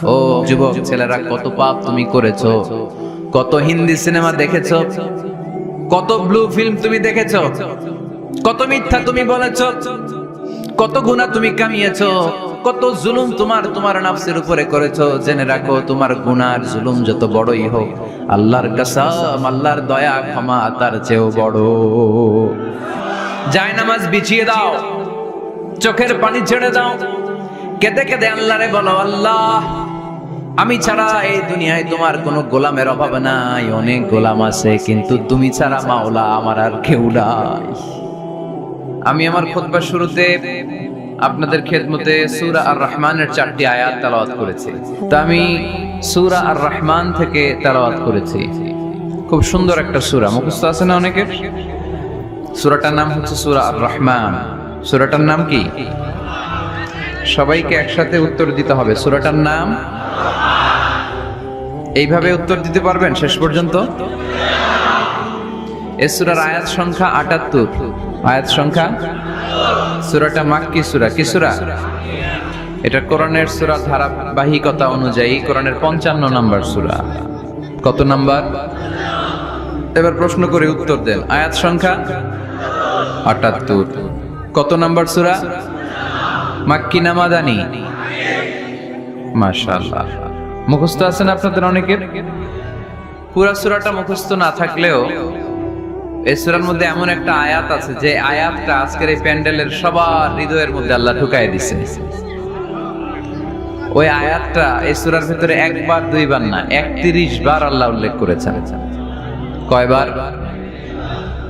ও যুবক ছেলেরা, কত পাপ তুমি করেছো, কত হিন্দি সিনেমা দেখেছো, কত ব্লু ফিল্ম তুমি দেখেছো, কত মিথ্যা তুমি বলেছো, কত গুনাহ তুমি কামিয়েছো, কত জুলুম তোমার নাফসের উপরে করেছো। জেনে রাখো, তোমার গুনার জুলুম যত বড়ই হোক, আল্লাহর কসম, আল্লাহর দয়া ক্ষমা তার চেয়েও বড়। জায়নামাজ বিছিয়ে দাও, চোখের পানি ছেড়ে দাও, কেঁদে কেঁদে আল্লাহরে বলো, আল্লাহ আমি ছাড়া এই দুনিয়ায় তোমার কোনো গোলামের অভাব নাই, অনেক গোলাম আছে, কিন্তু তুমি ছাড়া মাওলা আমার আর কেউ নাই। আমি আমার খুতবার শুরুতে আপনাদের খেদমতে সূরা আর রহমানের 4টি আয়াত তেলাওয়াত করেছি। তো আমি সূরা আর রহমান থেকে তেলাওয়াত করেছি। খুব সুন্দর একটা সূরা, মুখস্থ আছে না অনেকের? সূরাটার নাম হচ্ছে সূরা আর রহমান। সূরাটার নাম কি? সবাইকে একসাথে উত্তর দিতে হবে। সূরাটার নাম এইভাবে উত্তর দিতে পারবেন শেষ পর্যন্ত? এই সূরার আয়াত সংখ্যা ৭৮। আয়াত সংখ্যা, সূরাটা মাক্কি সূরা। কি সূরা? এটা কোরআনের সূরা ধারাবাহিকতা অনুযায়ী কোরআনের ৫৫ নম্বর সূরা। কত নাম্বার? এবার প্রশ্ন করে উত্তর দেন। আয়াত সংখ্যা ৭৮। কত নাম্বার সূরা? মাক্কি না মাদানী? মাশাআল্লাহ, মুখস্থ আছেন আপনাদের অনেকের? পুরা সূরাটা মুখস্থ না থাকলেও এই সূরার মধ্যে এমন একটা আয়াত আছে যে আয়াতটা আজকের এই প্যান্ডেলের সবার হৃদয়ের মধ্যে আল্লাহ ঢুকায় দিছে। ওই আয়াতটা এই সূরার ভিতরে একবার দুইবার না, ৩১ বার আল্লাহ উল্লেখ করেছেন। কয়বার?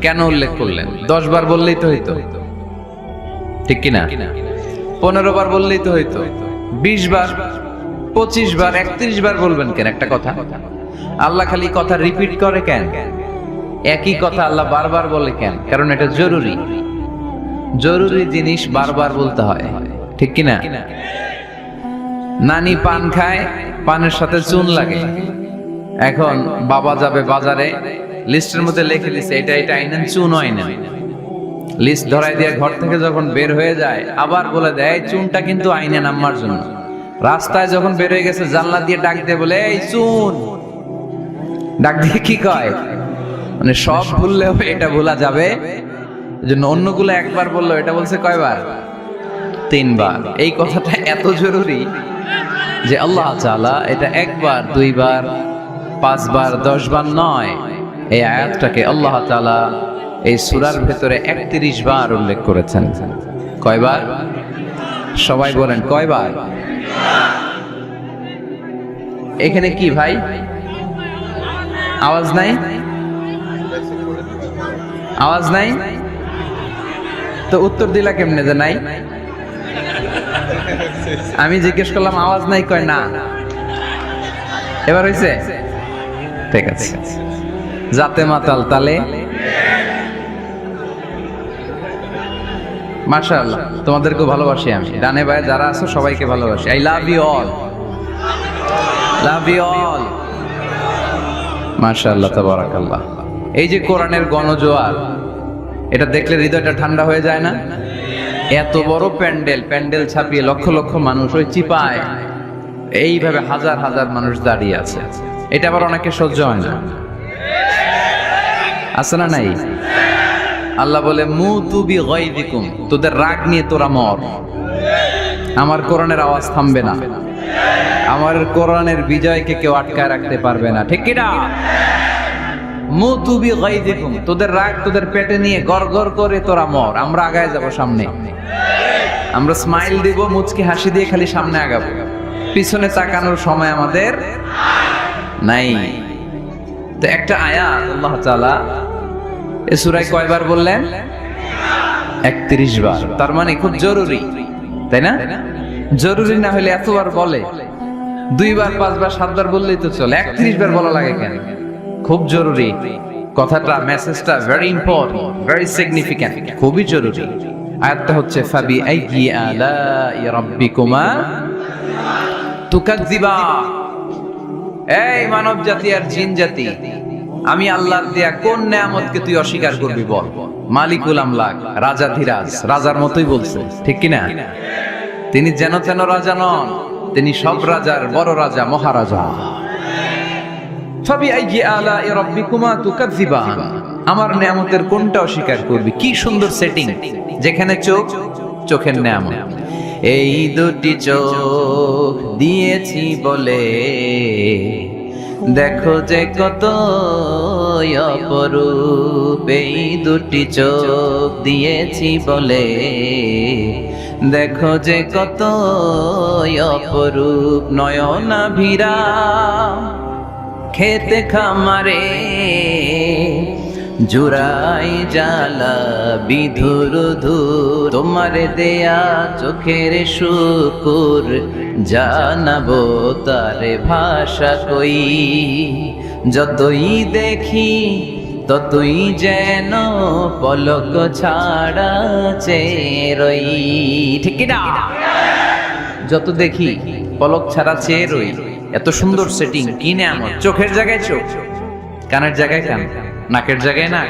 কেন উল্লেখ করলেন? ১০ বার বললেই তো হইতো, ঠিক কিনা? ১৫ বার বললেই তো হইতো। ২০ বার, ২৫ বার, ৩১ বার বলবেন কেন একটা কথা? আল্লাহ খালি কথা রিপিট করে কেন? একই কথা আল্লাহ বারবার বলে কেন? কারণ এটা জরুরি। জরুরি জিনিস বারবার বলতে হয়, ঠিক কিনা? নানি পান খায়, পানের সাথে চুন লাগে। এখন বাবা যাবে বাজারে, লিস্টের মধ্যে লিখে দিছে এটা এটা আইনেন, চুন আইনেন। লিস্ট ধরাই দিয়ে ঘর থেকে যখন বের হয়ে যায় আবার বলে দেয় চুনটা কিন্তু আইনেন আম্মার জন্য। রাস্তায় যখন বের হয়ে গেছে জানলা দিয়ে ডাক দিয়ে বলে, এই চুন। ডাক দিয়ে কি কয়? মানে সব ভুললেও এটা ভোলা যাবে, এজন্য অন্যগুলো একবার বললো, এটা বলছে কয়বার? ৩ বার। এই কথাটা এত জরুরি যে আল্লাহ তাআলা এটা একবার, দুইবার, ৫ বার, ১০ বার নয়, এই আয়াতটাকে আল্লাহ তাআলা এই সূরার ভেতরে ৩১ বার উল্লেখ করেছেন। কয়বার? সবাই বলেন কয়বার? এখানে কি ভাই, আওয়াজ নাই? আওয়াজ নাই তো উত্তর দিলা কেমনে যে নাই? আমি জিজ্ঞেস করলাম আওয়াজ নাই, কয় না। এবার হইছে? ঠিক আছে। জাতে মাতাল তালে মাশাআল্লাহ, তোমাদেরকে ভালোবাসি আমি। ডানে বায়ে যারা আছো সবাইকে ভালোবাসি। I love you all, love you all. মাশাআল্লাহ, তাবারাকাল্লাহ। এই যে কোরআনের গণজোয়ার, এটা দেখলে হৃদয়টা ঠান্ডা হয়ে যায় না? এত বড় প্যান্ডেল, প্যান্ডেল ছাপিয়ে লক্ষ লক্ষ মানুষ, ওই চিপায় এইভাবে হাজার হাজার মানুষ দাঁড়িয়ে আছে। এটা আবার অনেকে সহ্য হয় না, আছে না নাই? আল্লাহ বলে, মুতু বিগাইযিকুম, তোদের রাগ নিয়ে তোরা মর। আমার কোরআনের আওয়াজ থামবে না, আমার কোরআনের বিজয়কে কেউ আটকায় রাখতে পারবে না, ঠিক কিনা? মুতু বিগাইযিকুম, তোদের রাগ তোদের পেটে নিয়ে গড়গড় করে তোরা মর। আমরা আগায় যাব সামনে, আমরা স্মাইল দিব, মুচকি হাসি দিয়ে খালি সামনে আগাবো। পিছনে তাকানোর সময় আমাদের নাই। তো একটা আয়াত আল্লাহ তাআলা এই সূরায় কয়বার বললেন? ৩১ বার। তার মানে খুব জরুরি, তাই না? জরুরি না হলে এতবার বলে? ২ বার, ৫ বার, ৭ বার বললেই তো চলে, ৩১ বার বলা লাগে কেন? খুব জরুরি কথাটা, মেসেজটা ভেরি ইম্পর্টেন্ট, ভেরি সিগনিফিক্যান্ট, খুবই জরুরি। আয়াতটা হচ্ছে ফাবি আইয়ি আলাই রাব্বিকুমা তুকাজ্জিবান। এই মানব জাতি আর জিন জাতি, আমি আল্লাহর দেয়া কোন নেয়ামতকে তুই অস্বীকার করবি বল? মালিকুল আমলাক, রাজাধিরাজ, রাজার মতোই বলছে, ঠিক কিনা? তিনি যেন তেন রাজা নন, তিনি সব রাজার বড় রাজা, মহারাজা। ফাবিআইয়ি আলাই রাব্বিকুমা তুকাযযিবান, আমার নিয়ামতের কোনটা অস্বীকার করবি? কি সুন্দর সেটিং, যেখানে চোখ, চোখের নিয়ামত। এই দুটি চোখ দিয়েছি বলে দেখো যে কত অপরূপ, এই দুটি চোখ দিয়েছি বলে দেখো যে কত অপরূপ। নয়নাভিরা খেতে খামারে জুড়াই জ্বালা বিধুর ধুর, তোমার দেয়া চোখের শুকুর জানাবো তারে ভাষা কই। যতই দেখি ততই যেন পলক ছাড়া চেয়ে রই। ঠিক না? যত দেখি পলক ছাড়া চেয়ে রই। এত সুন্দর সেটিং, কি নিয়ামত! চোখের জায়গায় চোখ, কানের জায়গায় কান, নাকের জায়গায় নাক,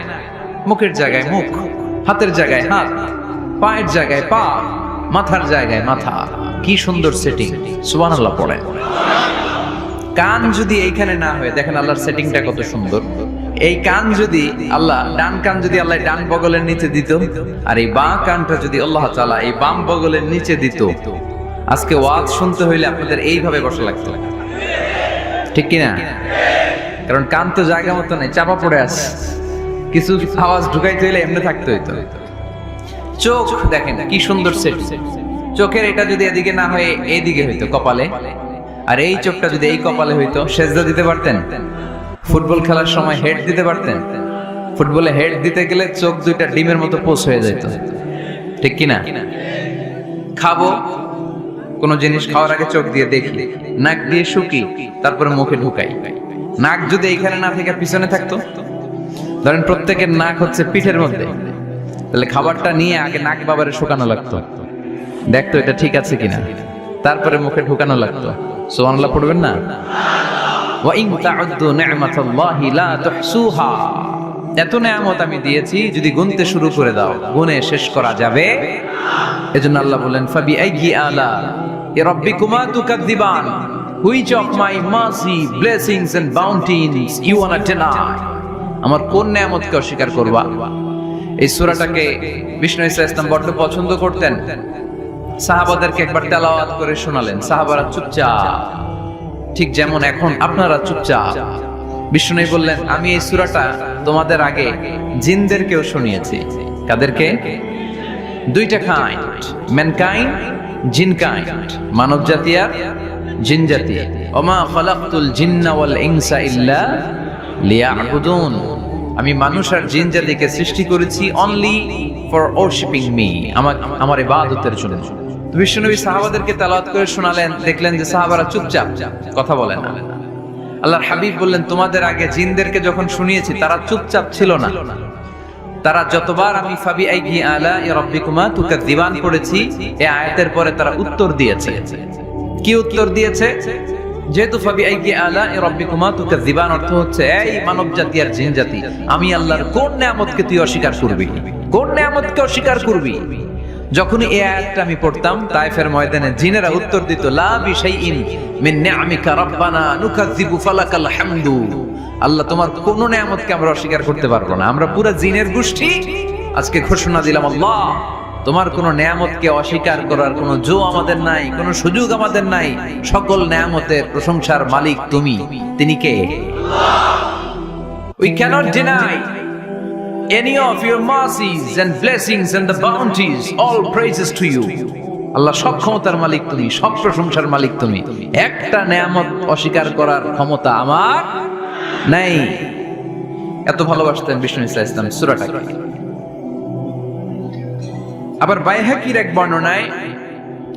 মুখের জায়গায় মুখ, হাতের জায়গায় হাত, পায়ের জায়গায় পা, মাথার জায়গায় মাথা। কি সুন্দর সেটিং! সুবহানাল্লাহ পড়েন। কান যদি এইখানে না হয়, দেখেন আল্লাহর সেটিংটা কত সুন্দর। এই কান যদি আল্লাহ, ডান কান যদি আল্লাহ ডান বগলের নিচে দিত, আর এই বাঁ কানটা যদি আল্লাহ তাআলা এই বাম বগলের নিচে দিত, আজকে ওয়াজ শুনতে হইলে আপনাদের এইভাবে বসা লাগতো, ঠিক কিনা? কারণ কান তো জায়গা মতো নেই, চাপা পড়ে আছে। কিছু আওয়াজ ঢুকাইতে হইলে এমনি থাকতে হইতো। চোখ দেখেন কি সুন্দর সেট। চোখের এটা যদি এদিকে না হয়ে এইদিকে হইতো কপালে, আর এই চোখটা যদি এই কপালে হইতো, সেজদা দিতে পারতেন? ফুটবল খেলার সময় হেড দিতে পারতেন? ফুটবলে হেড দিতে গেলে চোখ দুইটা ডিমের মতো পোষ হয়ে যেত, ঠিক কিনা? খাবো কোন জিনিস খাওয়ার আগে চোখ দিয়ে দেখি, নাক দিয়ে শুকি, তারপরে মুখে ঢুকাই। নাক যদি এইখানে না থেকে পিছনে থাকতো, ধরেন প্রত্যেকের নাক হচ্ছে পিঠের মধ্যে, তাহলে খাবারটা নিয়ে আগে নাক বাবারে শুকানো লাগতো, দেখতো এটা ঠিক আছে কিনা, তারপরে মুখে ঢুকানো লাগতো। সুবহানাল্লাহ পড়বেন না? ওয়া ইন তাউদ্দু নি'মাতাল্লাহি লা তুহসুহা, এত নিয়ামত আমি দিয়েছি, যদি গুনতে শুরু করে দাও গুনে শেষ করা যাবে। এজন্য আল্লাহ বলেন ফাবিআইয়ি আলাই রাব্বিকুমা তুকাযযিবান, which of my mercy, blessings and bounties you wanna deny? আমার কোন নিয়ামতকে অস্বীকার করবা? এই সূরাটাকে বিষ্ণু ইসলাম বড় পছন্দ করতেন। সাহাবাদেরকে একবার তেলাওয়াত করে শোনালেন, সাহাবারা চুপচাপ, ঠিক যেমন এখন আপনারা চুপচাপ। বিষ্ণু বললেন, আমি এই সূরাটা তোমাদের আগে জিনদেরকেও শুনিয়েছি। কাদেরকে? দুইটা কাইন্ড, ম্যানকাইন্ড, জিনকাইন্ড, মানব জাতি আর জিন জাতি। ওমা খালাকতুল জিন্না ওয়াল ইনসা ইল্লা লিয়াবুদুন, আমি মানুষ আর জিন জাতিকে সৃষ্টি করেছি অনলি ফর ওয়ার্শিপিং মি, আমার ইবাদতের জন্য। বিশ্বনবী সাহাবাদেরকে তেলাওয়াত করে শোনালেন, দেখলেন যে সাহাবারা চুপচাপ, কথা বলে না। আল্লাহর হাবিব বললেন, তোমাদের আগে জিনদেরকে যখন শুনিয়েছি তারা চুপচাপ ছিল না, তারা যতবার আমি ফাবিআইয়ি আলাই রাব্বিকুমা তুকাযযিবান পড়েছি, এই আয়াতের পরে তারা উত্তর দিয়েছে। কি উত্তর দিয়েছে? যেহেতু ফাবিআইয়ি আলাই রাব্বিকুমা তুকাযযিবান অর্থ হচ্ছে, এই মানব জাতি আর জিন জাতি, আমি আল্লাহর কোন নিয়ামতকে তুই অস্বীকার করবি? কোন নিয়ামতকে অস্বীকার করবি? যখন এই আয়াতটা আমি পড়তাম তায়েফের ময়দানে, জিনেরা উত্তর দিত, লা বিশাইইন মিন নিআমিকা রাব্বানা নুকাযযিবু ফালাকাল হামদু, আল্লাহ তোমার কোন নিয়ামতকে আমরা অস্বীকার করতে পারবো না। আমরা পুরো জিনের গোষ্ঠী আজকে ঘোষণা দিলাম, আল্লাহ তোমার কোন নিয়ামতকে অস্বীকার করার কোন জো আমাদের নাই, কোন সুযোগ আমাদের নাই। সকল নিয়ামতের প্রশংসার মালিক তুমি। তিনি কে? We cannot deny any of your mercies and blessings and the bounties. All praises to you. আল্লাহ সব ক্ষমতার মালিক তুমি, সব প্রশংসার মালিক তুমি। একটা নিয়ামত অস্বীকার করার ক্ষমতা আমার নাই। এত ভালোবাসতেন বিষ্ণু ইসলাম সূরাটাকে। আবার বাইহাকির এক বর্ণনায়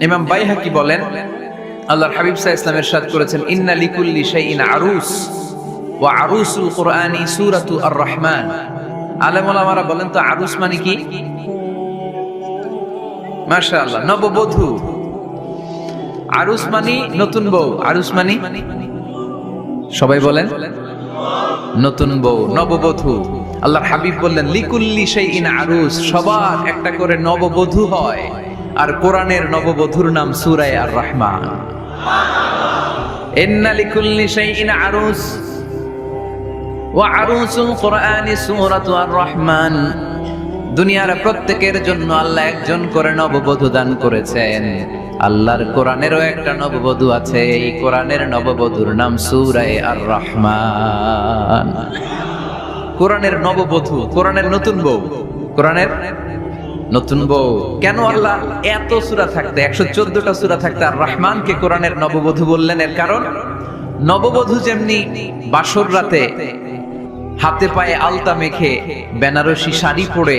ইমাম বাইহাকি বলেন, আল্লাহর হাবিব সাল্লাল্লাহু আলাইহি ওয়াসাল্লাম ইরশাদ করেছেন, ইন্না লিকুল্লি শাইইন আরুস ওয়া আরুসুল কুরআনি সূরাতু আর-রাহমান। আলেম ওলামারা বলেন তো আরুস মানে কি? মাশাআল্লাহ, নববধূ। আরুস মানে নতুন বউ, আরুস মানে সবাই বলেন নতুন বউ, নববধূ। আল্লাহর হাবিব বললেন, লিকুল্লি শাইইন আরুস, সবার একটা করে নববধূ হয়। আর কোরআনের নববধূর নাম সূরা আর-রাহমান। ইন্না লিকুল্লি শাইইন আরুস ওয়া আরুসুল কুরআনি সূরাতু আর-রাহমান। দুনিয়ার প্রত্যেকের জন্য আল্লাহ একজন করে নববধূ দান করেছেন। আল্লাহর কোরআনেরও একটা নববধূ আছে, এই কোরআনের নববধূর নাম সূরা আর-রাহমান। কোরআনের নববধূ, কোরআনের নতুন বউ, কোরআনের নতুন বউ। কেন আল্লাহ এত সূরা থাকতে 114টা সূরা থাকতে আর রহমানকে কোরআনের নববধূ বললেন? এর কারণ নববধূ যেমনি বাসর রাতে হাতে পায়ে আলতা মেখে বেনারসি শাড়ি পরে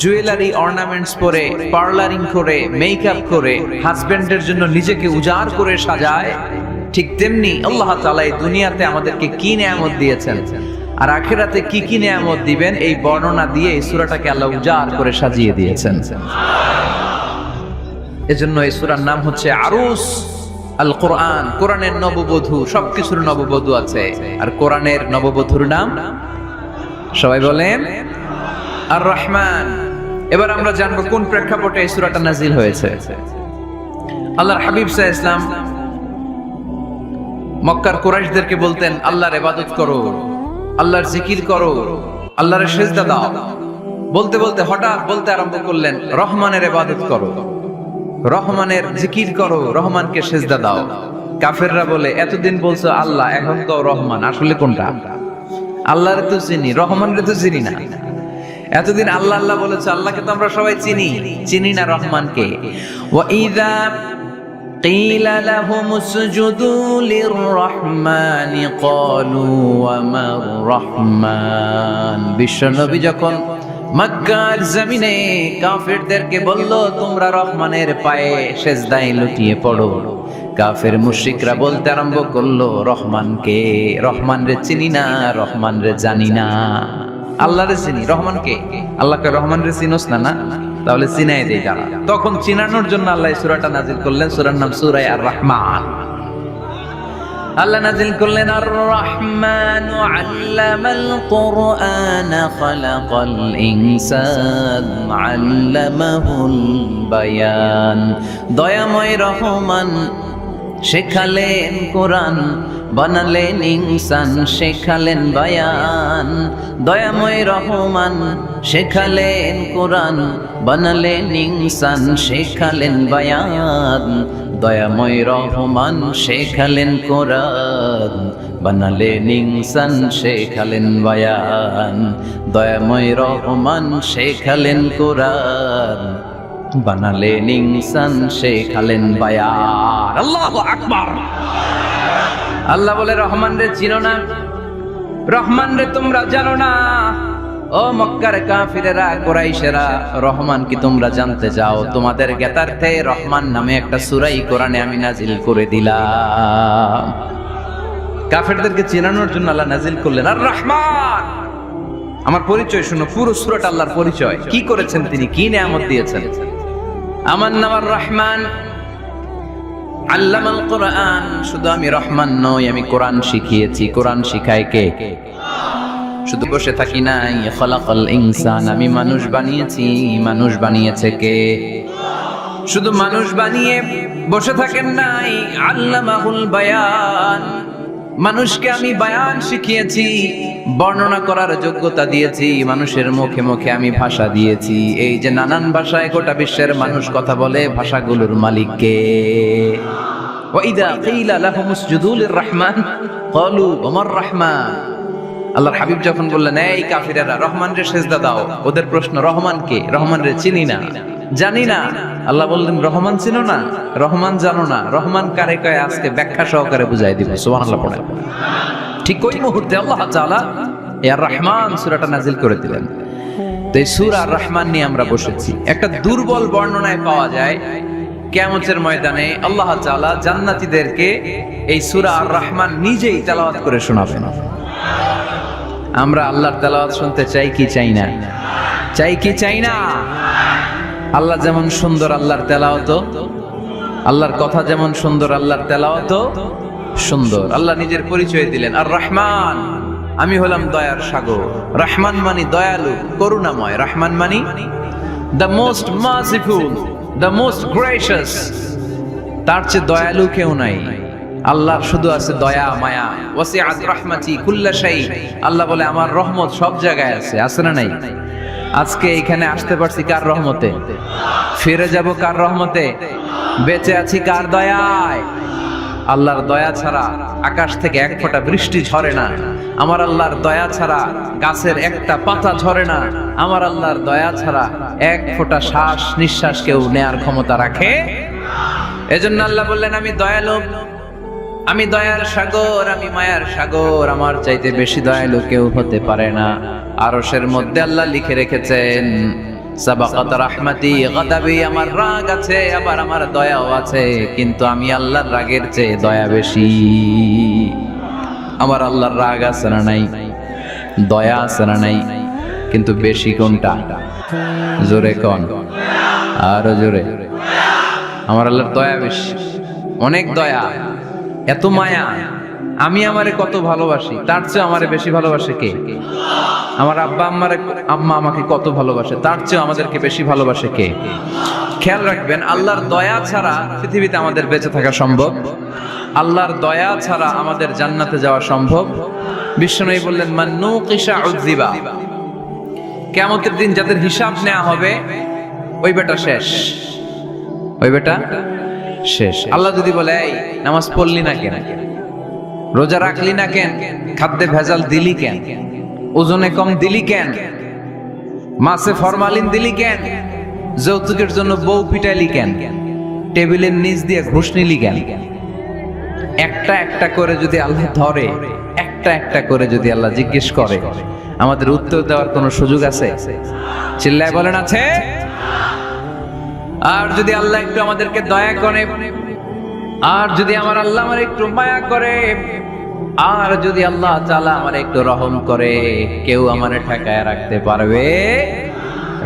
জুয়েলারি অর্নামেন্টস পরে পার্লারিং করে মেকআপ করে হাজবেন্ডের জন্য নিজেকে উজাড় করে সাজায়, ঠিক তেমনি আল্লাহ তাআলা এই দুনিয়াতে আমাদেরকে কি নিয়ামত দিয়েছেন আর আখিরাতে কি কি নিয়ামত দিবেন এই বর্ণনা দিয়ে এই সূরাটাকে আল্লাহ উজাড় করে সাজিয়ে দিয়েছেন। এজন্য এই সূরার নাম হচ্ছে আরুস আল কোরআন। কোরআনের নববধূ, সবকিছুর নববধূ আছে। আর কোরআনের নববধূর নাম সবাই বলেন আর রহমান। এবার আমরা জানবো কোন প্রেক্ষাপটে এই সূরাটা নাজিল হয়েছে। আল্লাহর হাবিব সাল্লাল্লাহু আলাইহি ওয়াসাল্লাম মক্কার কুরাইশদেরকে বলতেন আল্লাহর ইবাদত করো, আল্লাহর জিকির করো, আল্লাহর সিজদা দাও। বলতে বলতে হঠাৎ বলতে আরম্ভ করলেন রহমানের ইবাদত করো, রহমানের জিকির করো, রহমানকে সিজদা দাও। কাফেররা বলে এতদিন বলছো আল্লাহ, এখন তো রহমান, আসলে কোনটা? আল্লাহরে তো চিনি, রহমানরে তো চিনি না। এতদিন আল্লাহ আল্লাহ বলেছো, আল্লাহকে তো আমরা সবাই চিনি না রহমানকে। ওয়া ইযা قيل لهم اسجدوا للرحمن قالوا وما الرحمن। বিশ্বনবী যখন মক্কার জমিনে কাফেরদেরকে বলল তোমরা রহমানের পায়ে সিজদায় লুটিয়ে পড়ো, কাফের মুশরিকরা বলতে আরম্ভ করলো রহমানকে, রহমানরে চিনি না, রহমানরে জানি না। আল্লাহরে চিনি, রহমানকে? আল্লাহকে রহমানরে চিনোস না? না, তাহলে চিনাই দেই যারা। তখন চিনানোর জন্য আল্লাহ এই সূরাটা নাজিল করলেন। সূরার নাম সূরা আর-রাহমান। আল্লাহ নাজিল করলেন আর রহমানু আল্লামাল কুরআন খালাকাল ইনসান আল্লামাহুল বায়ান। দয়াময় রহমান শেখালেন কোরআন, বানালেন ইনসান, শেখালেন বায়ান। দয়াময় রহমান শেখালেন কোরআন, বানালেন ইনসান, শেখালেন বায়ান। দয়াময় রহমান শেখালেন কোরআন, বানালেন ইনসান, শেখালেন বায়ান। দয়াময় রহমান শেখালেন কোরআন, বানালেন ইনসান, শেখালেন বায়ান। আল্লাহু আকবার। আল্লাহ বলে রহমান রে চিনো না, রহমান রে তোমরা জানো না। ও মক্কার কাফিরেরা, কুরাইশেরা, রহমান কি তোমরা জানতে চাও? তোমাদের জ্ঞাতার্থে রহমান নামে একটা সূরা কোরআনে আমি নাজিল করে দিলাম। কাফেরদেরকে চেনানোর জন্য আল্লাহ নাজিল করলেন আর রহমান। আমার পরিচয় শুনো, পুরো সূরাটা আল্লাহর পরিচয়, কি করেছেন তিনি, কি নিয়ামত দিয়েছেন। আমার নাম আর রহমান, আল্লামাল কোরআন। শুধু আমি রহমান নই, আমি কোরআন শিখিয়েছি। কোরআন শিখায় কে? শুধু বসে থাকি নাই। খালাকাল ইনসান, আমি মানুষ বানিয়েছি। মানুষ বানিয়েছে কে? শুধু মানুষ বানিয়ে বসে থাকেন নাই। আল্লামাহুল বায়ান, মানুষকে আমি বায়ান শিখিয়েছি, বর্ণনা করার যোগ্যতা দিয়েছি। মানুষের মুখে মুখে আমি ভাষা দিয়েছি। এই যে নানান ভাষায় গোটা বিশ্বের মানুষ কথা বলে, ভাষাগুলোর মালিক কে? ওয়া ইযা কিলা লাহুম উসজুদু লির-রাহমান ক্বালু ওমার রাহমান। আল্লাহর হাবিব যখন বললেন এই কাফিরেরা রহমানরে সিজদা দাও, ওদের প্রশ্ন রহমান কে? রহমানরে চিনি না, জানি না। আল্লাহ বললেন রহমান চিনো না, রহমান জানো না, রহমান কারে কয় আজকে ব্যাখ্যা সহকারে বুঝাই দিব। সুবহানাল্লাহ পড়ে। ঠিক ওই মুহূর্তে আল্লাহ তাআলা আর রহমান সূরাটা নাজিল করে দিলেন। তো এই সূরা আর রহমান নিয়ে আমরা বসেছি। একটা দুর্বল বর্ণনায় পাওয়া যায় কিয়ামতের ময়দানে আল্লাহ তাআলা জান্নাতীদেরকে এই সূরা আর রহমান নিজেই তেলাওয়াত করে শোনাবেন। আমরা আল্লাহর তেলাওয়াত শুনতে চাই কি চাই না? চাই কি চাই না? আল্লাহ যেমন সুন্দর, আল্লাহর তেলাওয়াত, আল্লাহর কথা যেমন সুন্দর, আল্লাহর তেলাওয়াত সুন্দর। আল্লাহ নিজের পরিচয় দিলেন আর রহমান, আমি হলাম দয়ার সাগর। রহমান মানি দয়ালু, করুণাময়। রহমান মানি the most merciful, the most gracious. তার চেয়ে দয়ালু কেউ নাই। আল্লাহর শুধু আছে দয়া মায়া। ওয়াসিআত রাহমাতি কুল্লা শাই, আল্লাহ বলে আমার রহমত সব জায়গায় আছে। আছে না নাই? আজকে এখানে আসতে পারছি কার রহমতে? ফিরে যাব কার রহমতে? বেঁচে আছি কার দয়ায়? আল্লাহর দয়া ছাড়া আকাশ থেকে এক ফোঁটা বৃষ্টি ঝরে না। আমার আল্লাহর দয়া ছাড়া গাছের একটা পাতা ঝরে না। আমার আল্লাহর দয়া ছাড়া এক ফোঁটা শ্বাস নিঃশ্বাস কেউ নেয়ার ক্ষমতা রাখে। এজন্য আল্লাহ বললেন আমি দয়ালু, আমি দয়ার সাগর, আমি মায়ার সাগর, আমার চাইতে বেশি দয়ালু কেউ হতে পারে না। আরশের মধ্যে আল্লাহ লিখে রেখেছেন সাবাকাত রাহমাতি গাদাবি, আমার রাগ আছে আবার আমার দয়াও আছে, কিন্তু আমি আল্লাহর রাগের চেয়ে দয়া বেশি। আমার আল্লাহর রাগ আছে না নাই? দয়া আছে না নাই? কিন্তু বেশি কোনটা? জোরে কোন, আরো জোরে। আমার আল্লাহর দয়া বেশি, অনেক দয়া, এত মায়া। আমি আমারে কত ভালোবাসি, তার চেয়ে আমারে বেশি ভালোবাসে কে? আমার আব্বা আম্মা আমাকে কত ভালোবাসে, তার চেয়ে আমাদেরকে বেশি ভালোবাসে কে? খেয়াল রাখবেন, আল্লাহর দয়া ছাড়া পৃথিবীতে আমাদের বেঁচে থাকা সম্ভব। আল্লাহর দয়া ছাড়া আমাদের জান্নাতে যাওয়া সম্ভব। বিশ্বনবী বললেন মান নুকিশা উযিবা, কিয়ামতের দিন যাদের হিসাব নেওয়া হবে ওই বেটা শেষ, ওই বেটা শেষ। আল্লাহ যদি বলে এই নামাজ পড়লি না কেন, রোজা রাখলি না কেন, খাদ্যে ভেজাল দিলি কেন, ওজনে কম দিলি কেন, মাছে ফরমালিন দিলি কেন, যৌতুকের জন্য বউ পিটাইলি কেন, টেবিলের নিচ দিয়ে ঘুষ নিলি কেন, একটা একটা করে যদি আল্লাহ ধরে, একটা একটা করে যদি আল্লাহ জিজ্ঞেস করে, আমাদের উত্তর দেওয়ার কোনো সুযোগ আছে? চিল্লায় বলেন আছে? আর যদি আল্লাহ একটু আমাদেরকে দয়া করে, আর যদি আমার আল্লাহ আমার একটু মায়া করে, আর যদি আল্লাহ তাআলা আমার একটু রহম করে, কেউ আমারে ঠেকায় রাখতে পারবে?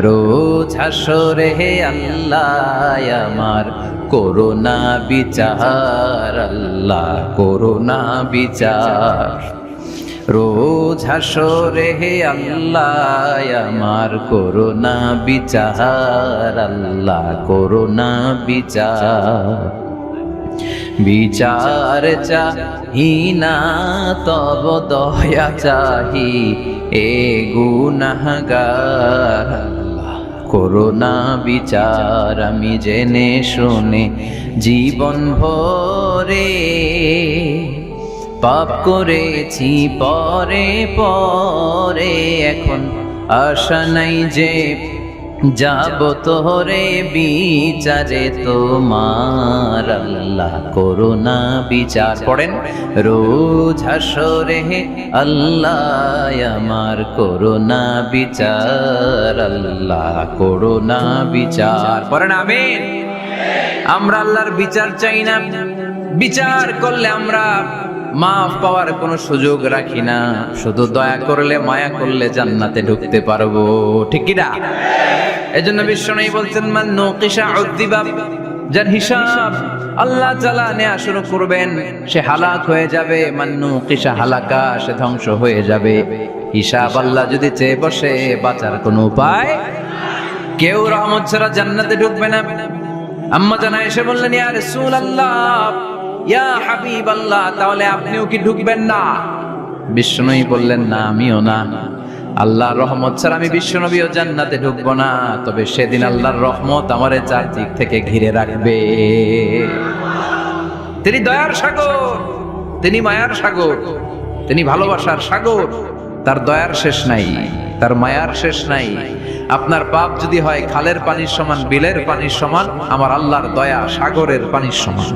রোজ হাসরে হে আল্লাহ আমার করোনা বিচার, আল্লাহ করোনা বিচার। রোজ হাসরে হে আল্লাহ আমার করোনা বিচার, আল্লাহ করোনা বিচার। বিচার চাহি না তব দয়া চাহি এ গুনাহগার, করোনা বিচার। আমি জেনে শুনে জীবন ভরে পাপ করেছি পরে পরে, এখন আশা নাই যে যাব তোরে বিচারে তোমার, আল্লাহ করোনা বিচার। পড়েন রোজ হাসরে হে আল্লাহ আমার করোনা বিচার, আল্লাহ করোনা বিচার। পড়েন আমিন। আমরা আল্লাহর বিচার চাই না, বিচার করলে আমরা মাফ পাওয়ার কোনো সুযোগ রাখি না, শুধু দয়া করলে মায়া করলে জান্নাতে ঢুকতে পারবো, ঠিক কি না? এজন্য বিশ্বনবী বলছেন মান নুকিশা উযিবা, যার হিসাব আল্লাহ তাআলা নেওয়া শুরু করবেন সে হালাক হয়ে যাবে। মান নুকিশা হালাকা, সে ধ্বংস হয়ে যাবে। হিসাব আল্লাহ যদি চেয়ে বসে, বাঁচার কোনো উপায়? কেউ রহমত ছাড়া জান্নাতে ঢুকবে না। আম্মা জানা এসে বললেন ইয়া রাসূলুল্লাহ, ইয়া হাবিবাল্লাহ, তাহলে আপনিও কি ঢুকবেন না? বিশ্বনবী বললেন না, আমিও না। আল্লাহর রহমত ছাড়া আমি বিশ্বনবীও জান্নাতে ঢুকবো না। তবে সেদিন আল্লাহর রহমত আমারে চারদিক থেকে ঘিরে রাখবে। তিনি দয়ার সাগর, তিনি মায়ার সাগর, তিনি ভালোবাসার সাগর। তার দয়ার শেষ নাই, তার মায়ার শেষ নাই। আপনার পাপ যদি হয় খালের পানির সমান, বিলের পানির সমান, আমার আল্লাহর দয়া সাগরের পানির সমান।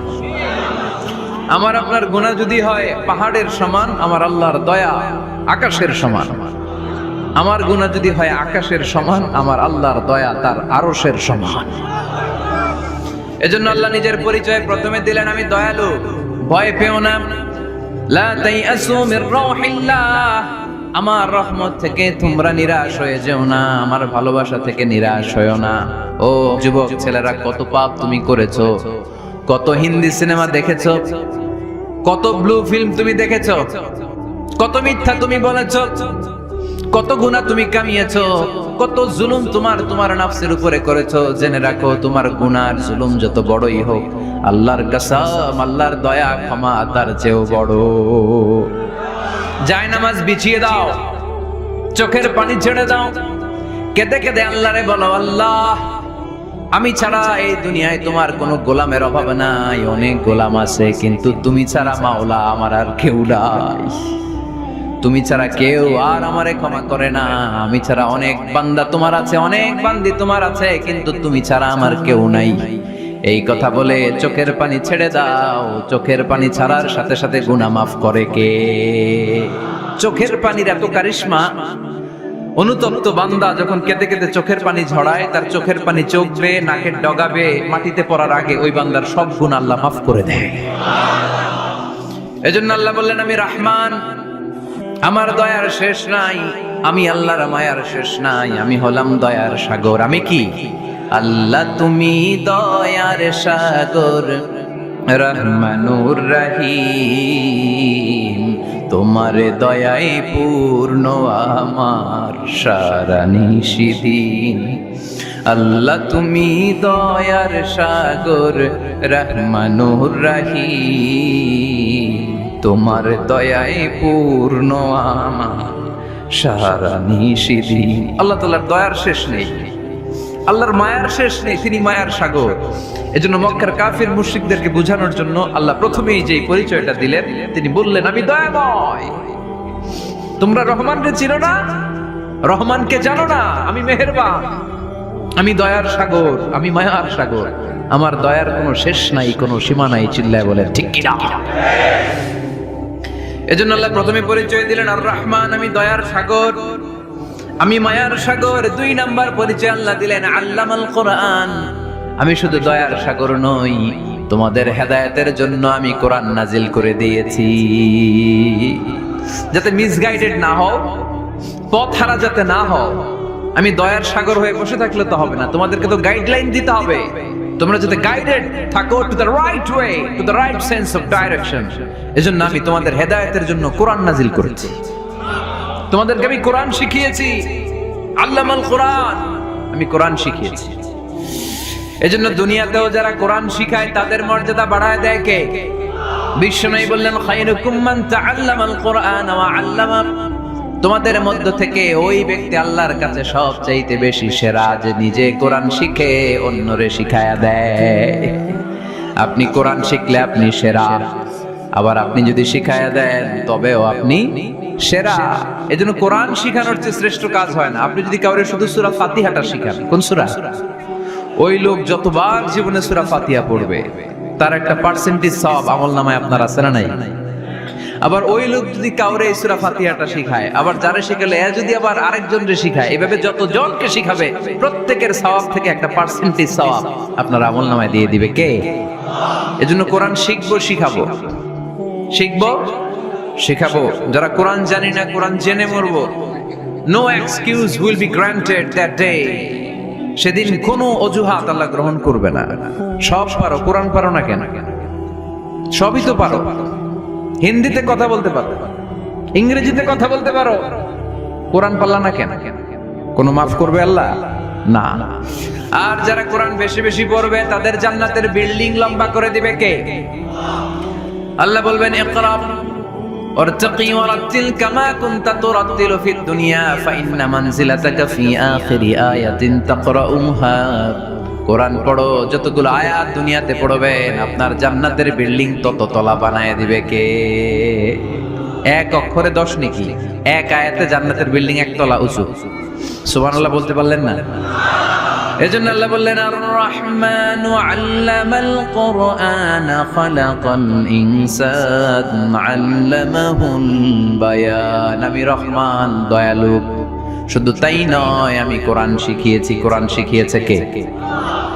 আমার আপনার গুনাহ যদি হয় পাহাড়ের সমান, আমার আল্লাহর দয়া আকাশের সমান। আমার গুনাহ যদি হয় আকাশের সমান, আমার আল্লাহর দয়া তার আরশের সমান। এজন্য আল্লাহ নিজের পরিচয় প্রথমে দিলেন আমি দয়ালু, ভয় পেও না। লা তাইয়াসু মির রাহিল্লাহ, আমার রহমত থেকে তোমরা নিরাশ হয়ে যেও না, আমার ভালোবাসা থেকে নিরাশ হয়েও না। ও যুবক ছেলেরা, কত পাপ তুমি করেছো, কত হিন্দি সিনেমা দেখেছো, কত ব্লু ফিল্ম তুমি দেখেছো, কত মিথ্যা তুমি বলেছো, কত গুনাহ তুমি কামিয়েছো, কত জুলুম তোমার নাফসের উপরে করেছো। জেনে রাখো, তোমার গুনার জুলুম যত বড়ই হোক, আল্লাহর কসম, আল্লাহর দয়া ক্ষমা তার চেয়েও বড়। জায়নামাজ বিছিয়ে দাও, চোখের পানি ছেড়ে দাও, কেঁদে কেঁদে আল্লাহরে বলো, আল্লাহ আমি ছাড়া এই দুনিয়ায় তোমার কোনো গোলামের অভাব নাই, অনেক গোলাম আছে, কিন্তু তুমি ছাড়া মাওলা আমার আর কেউ নাই। তুমি ছাড়া কেউ আর আমারে ক্ষমা করে না। আমি ছাড়া অনেক বান্দা তোমার আছে, অনেক বান্দি তোমার আছে, কিন্তু তুমি ছাড়া আমার কেউ নাই। এই কথা বলে চোখের পানি ছেড়ে দাও। চোখের পানি ছাড়ার সাথে সাথে গুনাহ মাফ করে কে? চোখের পানির এত কারিশমা, অনুতপ্ত বান্দা যখন কেঁদে কেঁদে চোখের পানি ঝরায়, তার চোখের পানি চোখ বেয়ে নাকের ডগাবে মাটিতে পড়ার আগে ওই বান্দার সব গুনাহ আল্লাহ মাফ করে দেয়। এজন্য আল্লাহ বললেন, আমি রহমান, আমার দয়ার শেষ নাই। আমি আল্লাহর মায়ার শেষ নাই। আমি হলাম দয়ার সাগর। আমি কি? আল্লাহ তুমি দয়ার সাগর, রহমানুর রহিম, তোমার দয়ায় পূর্ণ আমার সারা নিশিদিন। আল্লাহ তুমি দয়ার সাগর, রহমানুর রহিম, তোমার দয়ায় পূর্ণ আমার সারা নিশিদিন। আল্লাহ তাআলার দয়ার শেষ নেই, আল্লাহর মায়ার শেষ নেই, তিনি মায়ার সাগর। এজন্য মক্কার কাফির মুশরিকদেরকে বোঝানোর জন্য আল্লাহ প্রথমেই যে পরিচয়টা দিলেন, তিনি বললেন, আমি দয়াময়। তোমরা রহমানকে চিনো না, রহমানকে জানো না, আমি মেহেরবান, আমি দয়ার সাগর, আমি মায়ার সাগর। আমার দয়ার কোনো শেষ নাই, কোনো সীমা নাই। চিল্লায় বলেন ঠিক কি না? এজন্য আল্লাহ প্রথমে পরিচয় দিলেন আর রহমান, আমি দয়ার সাগর, আমি মায়ার সাগর। 2 নাম্বার পরিচয় আল্লাহ দিলেন আল্লামাল কোরআন, আমি শুধু দয়ার সাগর নই, তোমাদের হেদায়েতের জন্য আমি কোরআন নাজিল করে দিয়েছি, যাতে মিসগাইডেড না হও, পথ হারা যাতে না হও। আমি দয়ার সাগর হয়ে বসে থাকলে তো হবে না, তোমাদেরকে তো গাইডলাইন দিতে হবে। তোমরা যাতে গাইডেড থাকো to the right way, to the right sense of direction. এজন্য আমি তোমাদের হেদায়েতের জন্য কোরআন নাজিল করেছি, তোমাদেরকে আমি কোরআন শিখিয়েছি। আল্লামাল কোরআন, আমি কোরআন শিখিয়েছি। এজন্য দুনিয়াতেও যারা কোরআন শিখায় তাদের মর্যাদা বাড়ায় দেয় কে? বিশ্বনবী বললেন, খায়রুকুম মান তাআল্লামাল কোরআন ওয়া আল্লামা, তোমাদের মধ্য থেকে ওই ব্যক্তি আল্লাহর কাছে সবচাইতে বেশি সেরা, যে নিজে কোরআন শিখে অন্যরে শিখায়া দেয়। আপনি কোরআন শিখলে আপনি সেরা, আবার আপনি যদি শিখায়া দেন তবেও আপনি সেরা। এজন্য কোরআন শিখানোর চেয়ে শ্রেষ্ঠ কাজ হয় না। আপনি যদি কাউরে শুধু সূরা ফাতিহাটা শিখান, কোন সূরা, ওই লোক যতবার জীবনে সূরা ফাতিহা পড়বে তার একটা পার্সেন্টেজ সওয়াব আমলনামায় আপনার আছে না নাই? আবার ওই লোক যদি কাউরে সূরা ফাতিহাটা শিখায়, আবার যারা শিখালে যদি আবার আরেকজনকে শিখায়, এভাবে যতজনকে শিখাবে প্রত্যেকের সওয়াব থেকে একটা পার্সেন্টেজ সওয়াব আপনার আমলনামায় দিয়ে দিবে কে? এজন্য কোরআন শিখবো, শিখাবো, শিখবো, শিখাবো। যারা কোরআন জানি না, কোরআন জেনে মরবো। No excuse will be granted that day. সেদিন কোনো অজুহাত আল্লাহ গ্রহণ করবে না। সব পারো, কোরআন পারো না কেন? সবই তো পারো। হিন্দিতে কথা বলতে পারো, ইংরেজিতে কথা বলতে পারো, কোরআন পারলা না কেন? কোনো মাফ করবে আল্লাহ? না। আর যারা কোরআন বেশি বেশি পড়বে তাদের জান্নাতের বিল্ডিং লম্বা করে দিবে কে? আল্লাহ বলবেন, ইকরা ওয়ারতাকি ওয়ারাতিল কামা কুনতা তুরাতিলু ফিদ দুনিয়া ফাইন্না মানজিলাতাকা ফি আখিরি আয়াতিন তাকরাউহা। কোরআন পড়ো, যতগুলো আয়াত দুনিয়াতে পড়বেন আপনার জান্নাতের বিল্ডিং তত তলা বানায় দিবে কে? এক অক্ষরে 10 নেকি, এক আয়াতে জান্নাতের বিল্ডিং 1 তলা উঁচু। সুবহানাল্লাহ বলতে পারলেন না? এজন্য আল্লাহ বললেন, আর রহমানু আল্লামাল কোরআন খালাকাল ইনসান আল্লামাহুল বায়ান। আমি রহমান, দয়ালু। শুধু তাই নয়, আমি কোরআন শিখিয়েছি। কোরআন শিখিয়েছে কে?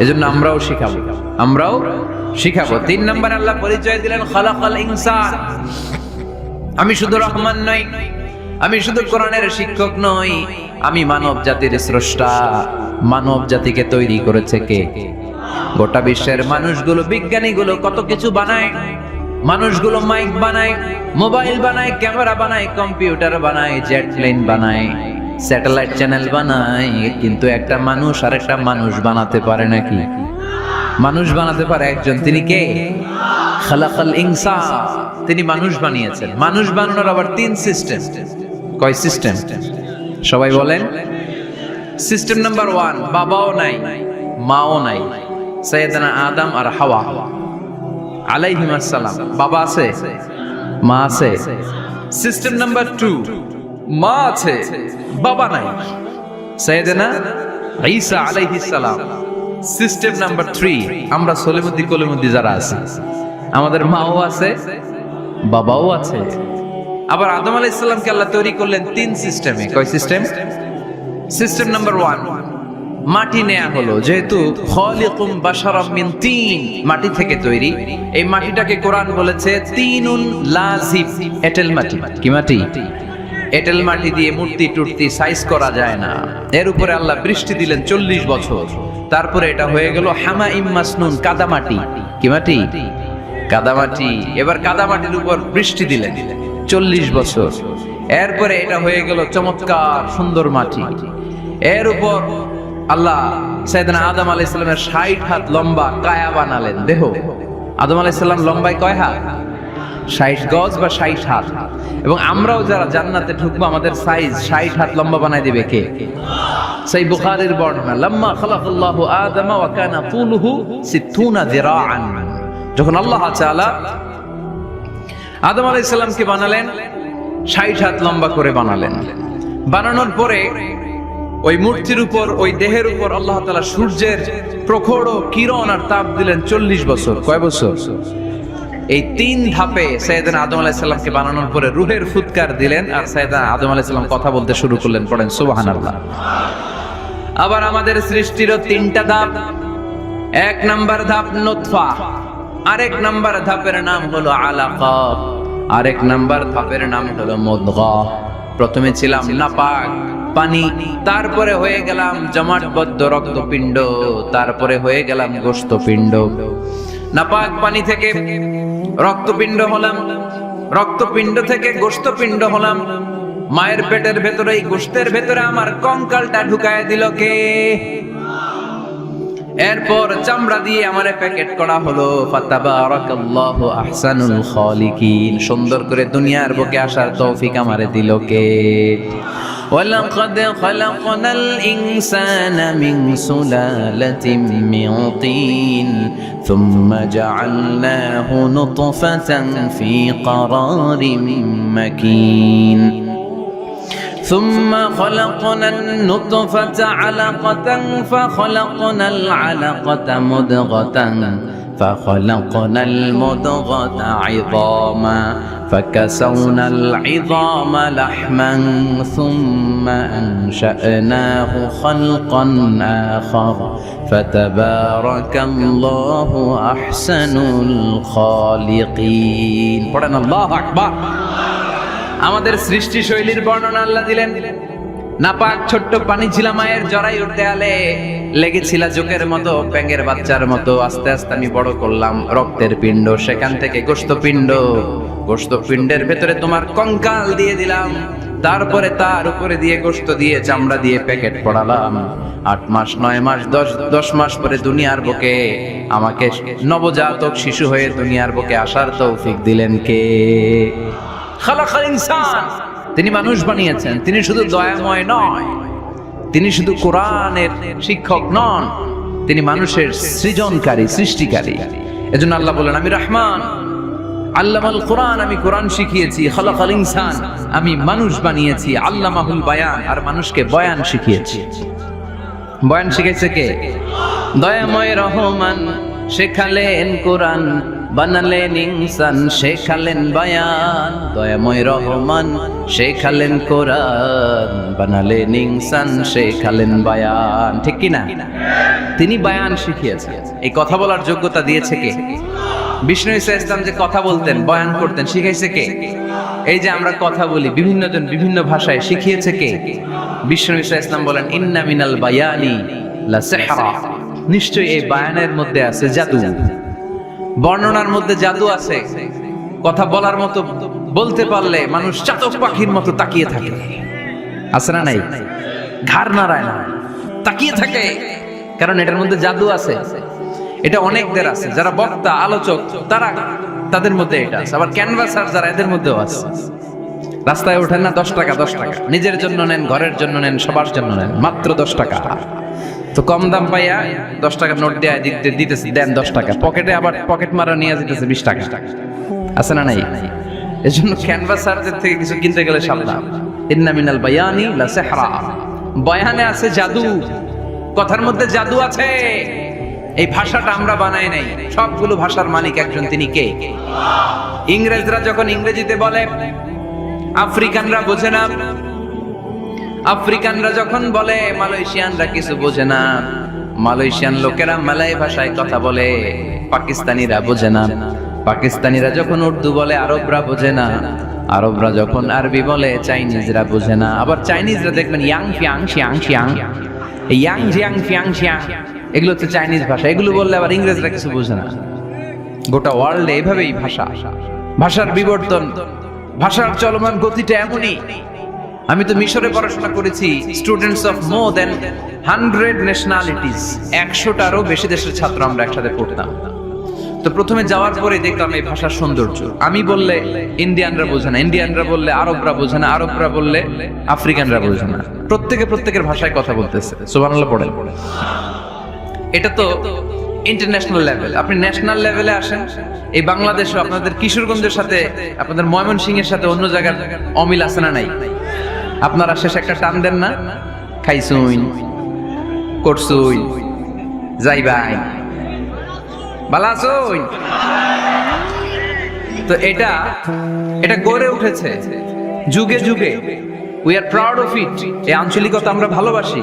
এজন্য আমরাও শিখাবো, আমরাও শিখাবো। 3 নম্বর আল্লাহ পরিচয় দিলেন খালাকাল ইনসান। আমি শুধু রহমান নই, আমি শুধু কোরআনের শিক্ষক নই, আমি মানব জাতির স্রষ্টা। মানব জাতিকে তৈরি করেছে কে? গোটা বিশ্বের মানুষগুলো, বিজ্ঞানীগুলো কত কিছু বানায়। মানুষগুলো মাইক বানায়, মোবাইল বানায়, ক্যামেরা বানায়, কম্পিউটার বানায়, জেট প্লেন বানায়, স্যাটেলাইট চ্যানেল বানায়, কিন্তু একটা মানুষ আর একটা মানুষ বানাতে পারে নাকি? মানুষ বানাতে পারে একজন, তিনি কে? খালাকাল ইনসান, তিনি মানুষ বানিয়েছেন। মানুষ বানানোর আবার 3 সিস্টেম। কয় সিস্টেম? সবাই বলেন। সিস্টেম নাম্বার 1, বাবাও নাই মাও নাই, সাইয়েদনা আদম আর হাওয়া আলাইহিস সালাম। বাবা আছে, মা আছে। সিস্টেম নাম্বার 2, মা আছে বাবা নাই, সাইয়েদনা ঈসা আলাইহিস সালাম। সিস্টেম নাম্বার 3, আমরা সলিমুদ্দি কলিমুদ্দি যারা আছি, আমাদের মাও আছে বাবাও আছে। আবার আদম আলাইহিস সালামকে আল্লাহ তৈরি করলেন 3 সিস্টেমে। কয় সিস্টেম? সিস্টেম নাম্বার 1, মাটি নেয়া হলো, যেহেতু খালিকুম বাশারাম মিন তিন, মাটি থেকে তৈরি। এই মাটিটাকে কোরআন বলেছে তিনুন লাযিব, এঁটেল মাটি। কি মাটি? এঁটেল মাটি দিয়ে মূর্তি টুর্তি সাইজ করা যায় না। এর উপরে আল্লাহ বৃষ্টি দিলেন 40 বছর, তারপরে এটা হয়ে গেল হামাইম মাসনুন, কাদামাটি। কি মাটি? কাদামাটি। এবার কাদামাটির উপর বৃষ্টি দিলেন 40 বছর, এরপরে এটা হয়ে গেল চমৎকার সুন্দর মাটি। এর উপর আল্লাহ সাইয়েদনা আদম আলাইহিস সালামের 60 হাত লম্বা কায়া বানালেন, দেহ। আদম আলাইহিস সালাম লম্বায় কয় হাত? 60 গজ বা 60 হাত। এবং আমরাও যারা জান্নাতে ঢুকবো, আমাদের সাইজ 60 হাত লম্বা বানাই দিবে কে? সেই বুখারীর বর্ণনা, লাম্মা খালাকাল্লাহু আদম ওয়া কানা তুলুহু 60 যিরাআন। যখন আল্লাহ তাআলা আদম আলাইহিস সালামকে বানালেন, 60 হাত লম্বা করে বানালেন। বানানোর পরে ওই মূর্তির উপর, ওই দেহের উপর আল্লাহ তাআলা সূর্যের প্রখর কিরণ আর তাপ দিলেন 40 বছর। কয় বছর? এই 3 ধাপে সাইয়েদনা আদম আলাইহিস সালামকে বানানোর পরে রূহের ফুৎকার দিলেন, আর সাইয়েদনা আদম আলাইহিস সালাম কথা বলতে শুরু করলেন। পড়েন সুবহানাল্লাহ। আবার আমাদের সৃষ্টিরও 3টা ধাপ। 1 নাম্বার ধাপ নুতফা, আরেক নাম্বার ধাপের নাম হলো আলাকা, আরেক নাম্বার ধাপের নাম হলো মুদগা। প্রথমে ছিলাম নাপাক পানি, তারপরে হয়ে গেলাম জমাটবদ্ধ রক্তপিণ্ড, তারপরে হয়ে গেলাম গোশতপিণ্ড। নাপাক পানি থেকে রক্তপিণ্ড হলাম, রক্তপিণ্ড থেকে গোশতপিণ্ড হলাম। মায়ের পেটের ভেতরে, এই গোশতের ভেতরে আমার কঙ্কালটা ঢুকায় দিল কে? এরপর চামড়া দিয়ে আমারে প্যাকেট করা হলো। ফাতাবারাকাল্লাহু আহসানুল খালিকিন। সুন্দর করে দুনিয়ার বুকে আসার তৌফিক আমারে দিল কে? ওয়ালাকাদ খালাকনাল ইনসানা মিন সুলালাতিন মিন তিন সুম্মা জাআলনাহু নুতফাতান ফি ক্বারারিন মাকিন ثم خلقنا النطفة علقة فخلقنا العلقة مضغة فخلقنا المضغة عظاما فكسونا العظام لحما ثم أنشأناه خلقا آخر فتبارك الله أحسن الخالقين. পড়েন আল্লাহু আকবার। আমাদের সৃষ্টি শৈলীর বর্ণনা আল্লাহ দিলেন। নাপাক ছোট্ট পানি ছিল মায়ের জরায়ুর দেয়ালে, লেগেছিল জোকের মতো, ব্যাঙের বাচ্চার মতো। আস্তে আস্তে আমি বড় করলাম রক্তের পিণ্ড, সেখান থেকে গোশতপিণ্ড, গোশতপিণ্ডের ভেতরে তোমার কঙ্কাল দিয়ে দিলাম, তারপরে তার উপরে দিয়ে গোশত দিয়ে চামড়া দিয়ে প্যাকেট পড়ালাম। 8 মাস 9 মাস 10 মাস পরে দুনিয়ার বুকে আমাকে নবজাতক শিশু হয়ে দুনিয়ার বুকে আসার তৌফিক দিলেন কে? খালাকাল ইনসান। তিনি মানুষ বানিয়েছেন। তিনি শুধু দয়াময় নয়, তিনি শুধু কোরআনের শিক্ষক নন, তিনি মানুষের সৃজনকারী, সৃষ্টিকারী। এজন্য আল্লাহ বলেন, আমি রহমান, আল্লামাল কোরআন, আমি কোরআন শিখিয়েছি। খালাকাল ইনসান, আমি মানুষ বানিয়েছি। আল্লামাহুল বায়ান, আর মানুষকে বয়ান শিখিয়েছি। বয়ান শিখেছে কে? দয়াময় রহমান শেখালেন কোরআন, বানালেন ইনসান, শেখালেন বায়ান। দয়াময় রহমান শেখালেন কোরআন, বানালেন ইনসান, শেখালেন বায়ান। ঠিক কি না? তিনি বায়ান শিখিয়েছেন। এই কথা বলার যোগ্যতা দিয়েছে কে? বিষ্ণু ঈসা ইসলাম যে কথা বলতেন, বয়ান করতেন, শিখাইছে কে? এই যে আমরা কথা বলি, বিভিন্ন জন বিভিন্ন ভাষায়, শিখিয়েছে কে? বিষ্ণু ঈসা ইসলাম বলেন, ইন্না মিনাল বায়ানি লা সিহরা, নিশ্চয়ই এই বায়ানের মধ্যে আছে জাদু, বর্ণনার মধ্যে জাদু আছে। কথা বলার মতো, বলতে পারলে মানুষ চাতক পাখির মতো তাকিয়ে থাকে, আছে না নাই? ঘাড় নাড়ায় না, তাকিয়ে থাকে, কারণ এটার মধ্যে জাদু আছে। এটা অনেকদের আছে, যারা বক্তা আলোচক তারা তাদের মধ্যে এটা আছে, আবার ক্যানভাসার যারা এদের মধ্যেও আছে। রাস্তায় ওঠেন না 10 টাকা 10 টাকা, নিজের জন্য নেন, ঘরের জন্য নেন, সবার জন্য নেন, মাত্র 10 টাকা। তো কম দাম পাইয়া 10 টাকার নোট দেয়া দিতেছি, দেন 10 টাকা, পকেটে আবার পকেট মারা নিয়ে যেতেছে 20 টাকা, আছে না নাই? এই জন্য ক্যানভাসারদের থেকে কিছু কিনতে গেলে সাবধান। ইন্না মিনাল বায়ানি লা সিহরা, বয়ানে আছে জাদু, কথার মধ্যে জাদু আছে। এই ভাষাটা আমরা বানাই নাই, সবগুলো ভাষার মালিক একজন, তিনি কে? ইংরেজরা যখন ইংরেজিতে বলে আফ্রিকানরা বোঝে না, আফ্রিকানরা যখন বলে মালয়েশিয়ানরা কিছু বোঝে না, মালয়েশিয়ান লোকেরা মালয় ভাষায় কথা বলে পাকিস্তানিরা বোঝে না, পাকিস্তানিরা যখন উর্দু বলে আরবরা বোঝে না, আরবরা যখন আরবি বলে চাইনিজরা বোঝে না। আবার চাইনিজরা দেখবেন ইয়াং ফিয়াং শিয়াং শিয়াং, ইয়াং জিয়াং ফিয়াং শিয়াং, এগুলো হচ্ছে চাইনিজ ভাষা। এগুলো বললে আবার ইংরেজরা কিছু বোঝে না। গোটা ওয়ার্ল্ডে এইভাবেই ভাষা, ভাষার বিবর্তন, ভাষার চলমান গতিটা এমনই। আমি তো মিশরে পড়াশোনা করেছি, students of more than 100 nationalities, 100টারও বেশি দেশের ছাত্র আমরা একসাথে পড়তাম। তো প্রথমে যাওয়ার পরে দেখলাম এই ভাষার সৌন্দর্য। আমি বললে ইন্ডিয়ানরা বোঝে না, ইন্ডিয়ানরা বললে আরবরা বোঝে না, আরবরা বললে আফ্রিকানরা বোঝে না, প্রত্যেকে প্রত্যেকের ভাষায় কথা বলতেছে। সুবহানাল্লাহ পড়েন। এটা তো ইন্টারন্যাশনাল লেভেল। আপনি ন্যাশনাল লেভেলে আসেন, এই বাংলাদেশে আপনাদের কিশোরগঞ্জের সাথে, আপনাদের ময়মনসিংহের সাথে অন্য জায়গার অমিল আছে না নাই? আপনারা শেষে একটা টান দেন না, খাইছুইন, করছুইন, যাইবাই, ভালো আছুইন। তো এটা গড়ে উঠেছে যুগে যুগে। We are proud of it. এই আঞ্চলিকতা আমরা ভালোবাসি,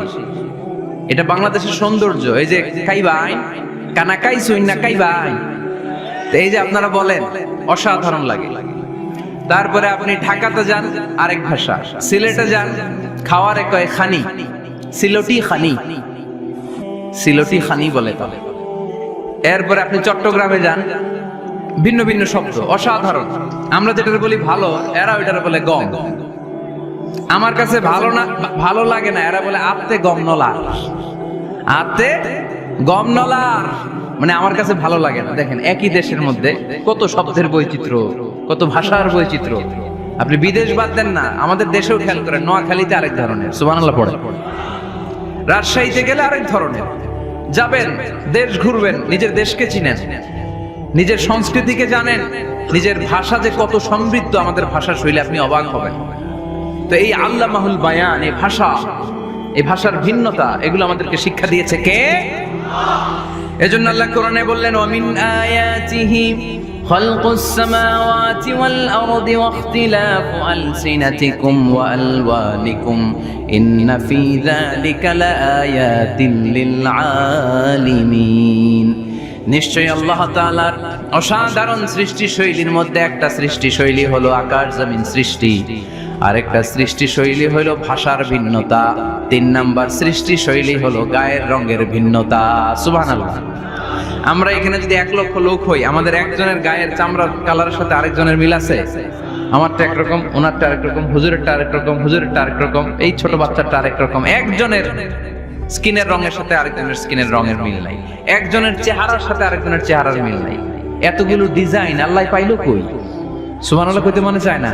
এটা বাংলাদেশের সৌন্দর্য। এই যে খাইবাই, কানা খাইছুইন না খাইবাই, এই যে আপনারা বলেন, অসাধারণ লাগে। তারপরে আপনি ঢাকাতে যান, আরেক ভাষা। সিলেটে যান, খাওয়ারে কয় খানি, সিলটি খানি, সিলটি খানি বলে। তবে এরপরে আপনি চট্টগ্রামে যান, ভিন্ন ভিন্ন শব্দ, অসাধারণ। আমরা যেটা বলি ভালো, এরা ওইটারে বলে গম। আমার কাছে ভালো না, ভালো লাগে না, এরা বলে আত্তে গম নলার, আত্তে গম নলার, মানে আমার কাছে ভালো লাগে না। দেখেন একই দেশের মধ্যে কত শব্দের বৈচিত্র্য, কত ভাষার বৈচিত্র্য। আপনি বিদেশ বাদ দেন না, আমাদের দেশেও খেয়াল করেন, নোয়াখালীতে আরেক ধরনের, সুবহানাল্লাহ পড়ে, রাজশাহীতে গেলে আরেক ধরনের। যাবেন, দেশ ঘুরবেন, নিজের দেশকে চিনেন, নিজের সংস্কৃতিকে জানেন, নিজের ভাষা যে কত সমৃদ্ধ, আমাদের ভাষা শৈলী, আপনি অবাক হবেন। তো এই আল্লামাহুল বায়ান, এই ভাষা, এই ভাষার ভিন্নতা, এগুলো আমাদেরকে শিক্ষা দিয়েছে কে? এজন্য আল্লাহ কোরআনে বললেন, ওয়ামিন আয়াতিহি খালকুস সামাওয়াতি ওয়াল আরদি ওয়াখতিলাফু আলসিনাতিকুম ওয়া আলওয়ানিকুম ইন্না ফী যালিকা লাআয়াতিন লিল আলিমিন। নিশ্চয়ই আল্লাহ তাআলার অসাধারণ সৃষ্টি শৈলীর মধ্যে একটা সৃষ্টি শৈলী হলো আকাশ জমিন সৃষ্টি, আরেকটা সৃষ্টি শৈলী হলো ভাষার ভিন্নতা, 3 নাম্বার সৃষ্টি শৈলী হলো গায়ের রঙের ভিন্নতা। সুবহানাল্লাহ। আমরা এখানে যদি 1 লক্ষ লোক হই, আমাদের একজনের গায়ের চামড়ার কালারের সাথে আরেকজনের মিল আছে? আমারটা একরকম, ওনারটা আরেক রকম, হুজুরেরটা আরেক রকম, হুজুরেরটা আরেক রকম, এই ছোট বাচ্চাটা আরেক রকম। একজনের স্কিনের রঙের সাথে আরেকজনের স্কিনের রঙের মিল নাই, একজনের চেহারার সাথে আরেকজনের চেহারার মিল নাই। এতগুলো ডিজাইন আল্লাহ পাইলো কই? সুবহানাল্লাহ কইতে মনে চায় না?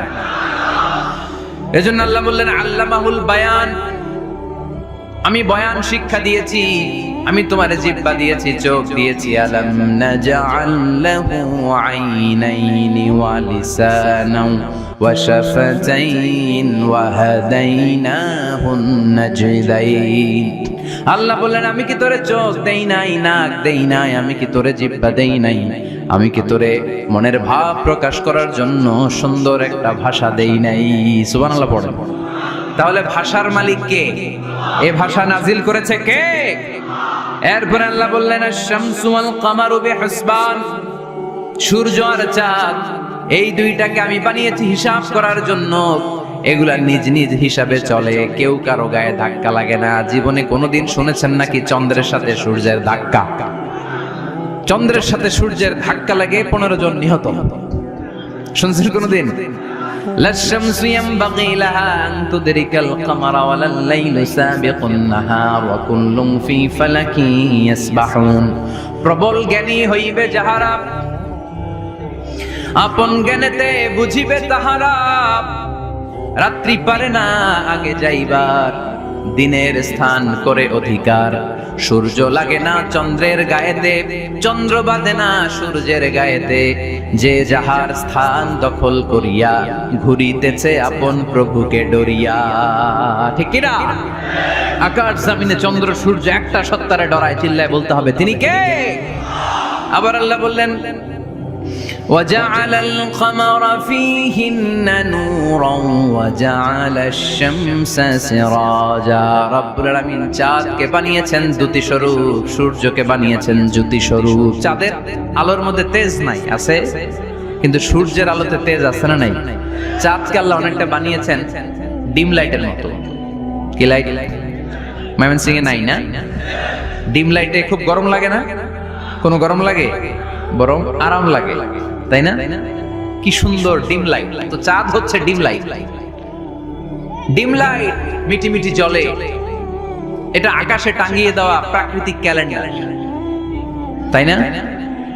এজন্য আল্লাহ বললেন আল্লামাহুল বায়ান, আমি বয়ান শিক্ষা দিয়েছি, আমি তোমারে জিহ্বা দিয়েছি, চোখ দিয়েছি। আলাম নাজআল লাহু আইনাইনি ওয়া লিসানাও ওয়া শাফাতাইন ওয়া হাদাইনাহুন নাজদাইন। আল্লাহ বললেন, আমি কি তোরে চোখ দেই নাই, নাক দেই নাই, আমি কি তোরে জিহ্বা দেই নাই, আমি কি তোরে মনের ভাব প্রকাশ করার জন্য সুন্দর একটা ভাষা দেই নাই? সুবহানাল্লাহ পড়েন। তাহলে ভাষার মালিক কে? এই ভাষা নাজিল করেছে কে? এরপর আল্লাহ বললেন, আশ-শামসু ওয়াল কামারু বিহিসবান, সূর্য আর চাঁদ, এই দুইটাকে আমি বানিয়েছি হিসাব করার জন্য। এগুলা নিজ নিজ হিসাবে চলে, কেউ কারো গায়ে ধাক্কা লাগে না। জীবনে কোনোদিন শুনেছেন নাকি চন্দ্রের সাথে সূর্যের ধাক্কা? চন্দ্রের সাথে সূর্যের ধাক্কা লাগে 15 জন নিহত, শুনছেন কোনোদিন? লাশ-শামসু ইয়ানবাগী লাহা আন তুদরিকাল কামারা ওয়ালাল লাইলু সাবিকুন নাহার ওয়া কুল্লুন ফি ফালাকিন ইয়াসবাহুন। প্রবল জ্ঞানী হইবে যাহারা, আপন জ্ঞানেতে বুঝিবে তাহারা, রাত্রি পারে না আগে যাইবার, দিনের স্থান করে অধিকার। সূর্য লাগে না চন্দ্রের গায়েতে, চন্দ্র বাঁধে না সূর্যের গায়েতে, যে যাহার স্থান দখল করিয়া ঘুরিতেছে আপন প্রভুকে ডরিয়া। ঠিক কি না? আকাশ জমিনে চন্দ্র সূর্য একটা সত্তারে ডরায়, চিল্লায় বলতে হবে তিনি কে। আবার আল্লাহ বললেন وجعل القمر فيهن نورا وجعل الشمس سراجا। রব্বুল আলামিন চাঁদকে বানিয়েছেন দ্যুতি স্বরূপ, সূর্যকে বানিয়েছেন জ্যোতি স্বরূপ। চাঁদের আলোর মধ্যে তেজ নাই, আছে, কিন্তু সূর্যের আলোতে তেজ আছে না নাই? চাঁদকে আল্লাহ অনেকটা বানিয়েছেন ডিম লাইটের মতো। কি লাইট? ময়মনসিংহে নাই না? ডিম লাইটে খুব গরম লাগে না? কোনো গরম লাগে? বরং আরাম লাগে, তাই না? কি সুন্দর ডিম লাইট। তো চাঁদ হচ্ছে ডিম লাইট। ডিম লাইট মিটি মিটি জ্বলে, এটা আকাশে টাঙিয়ে দেওয়া প্রাকৃতিক ক্যালেন্ডার, তাই না?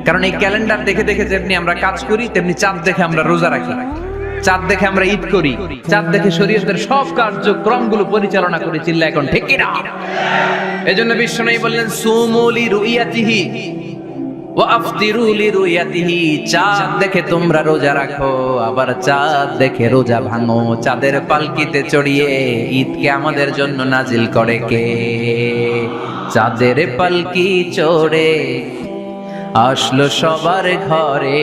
কারণ এই ক্যালেন্ডার দেখে দেখে যেমনি আমরা কাজ করি, তেমনি চাঁদ দেখে আমরা রোজা রাখি, চাঁদ দেখে আমরা ঈদ করি, চাঁদ দেখে শরীয়তের সব কার্যক্রমগুলো পরিচালনা করি। চিল্লা এখন ঠিক কি না? এজন্য বিশ্বনবী বললেন সুমু লিরুইয়াতিহি ওয়া আফতিরু লিরুইয়াতিহি। চাঁদ দেখে তোমরা রোজা রাখো, আবার চাঁদ দেখে রোজা ভাঙো। চাঁদের পালকিতে চড়িয়ে ঈদকে আমাদের জন্য নাজিল করে কে? চাঁদের পালকি চড়ে আসলো সবার ঘরে,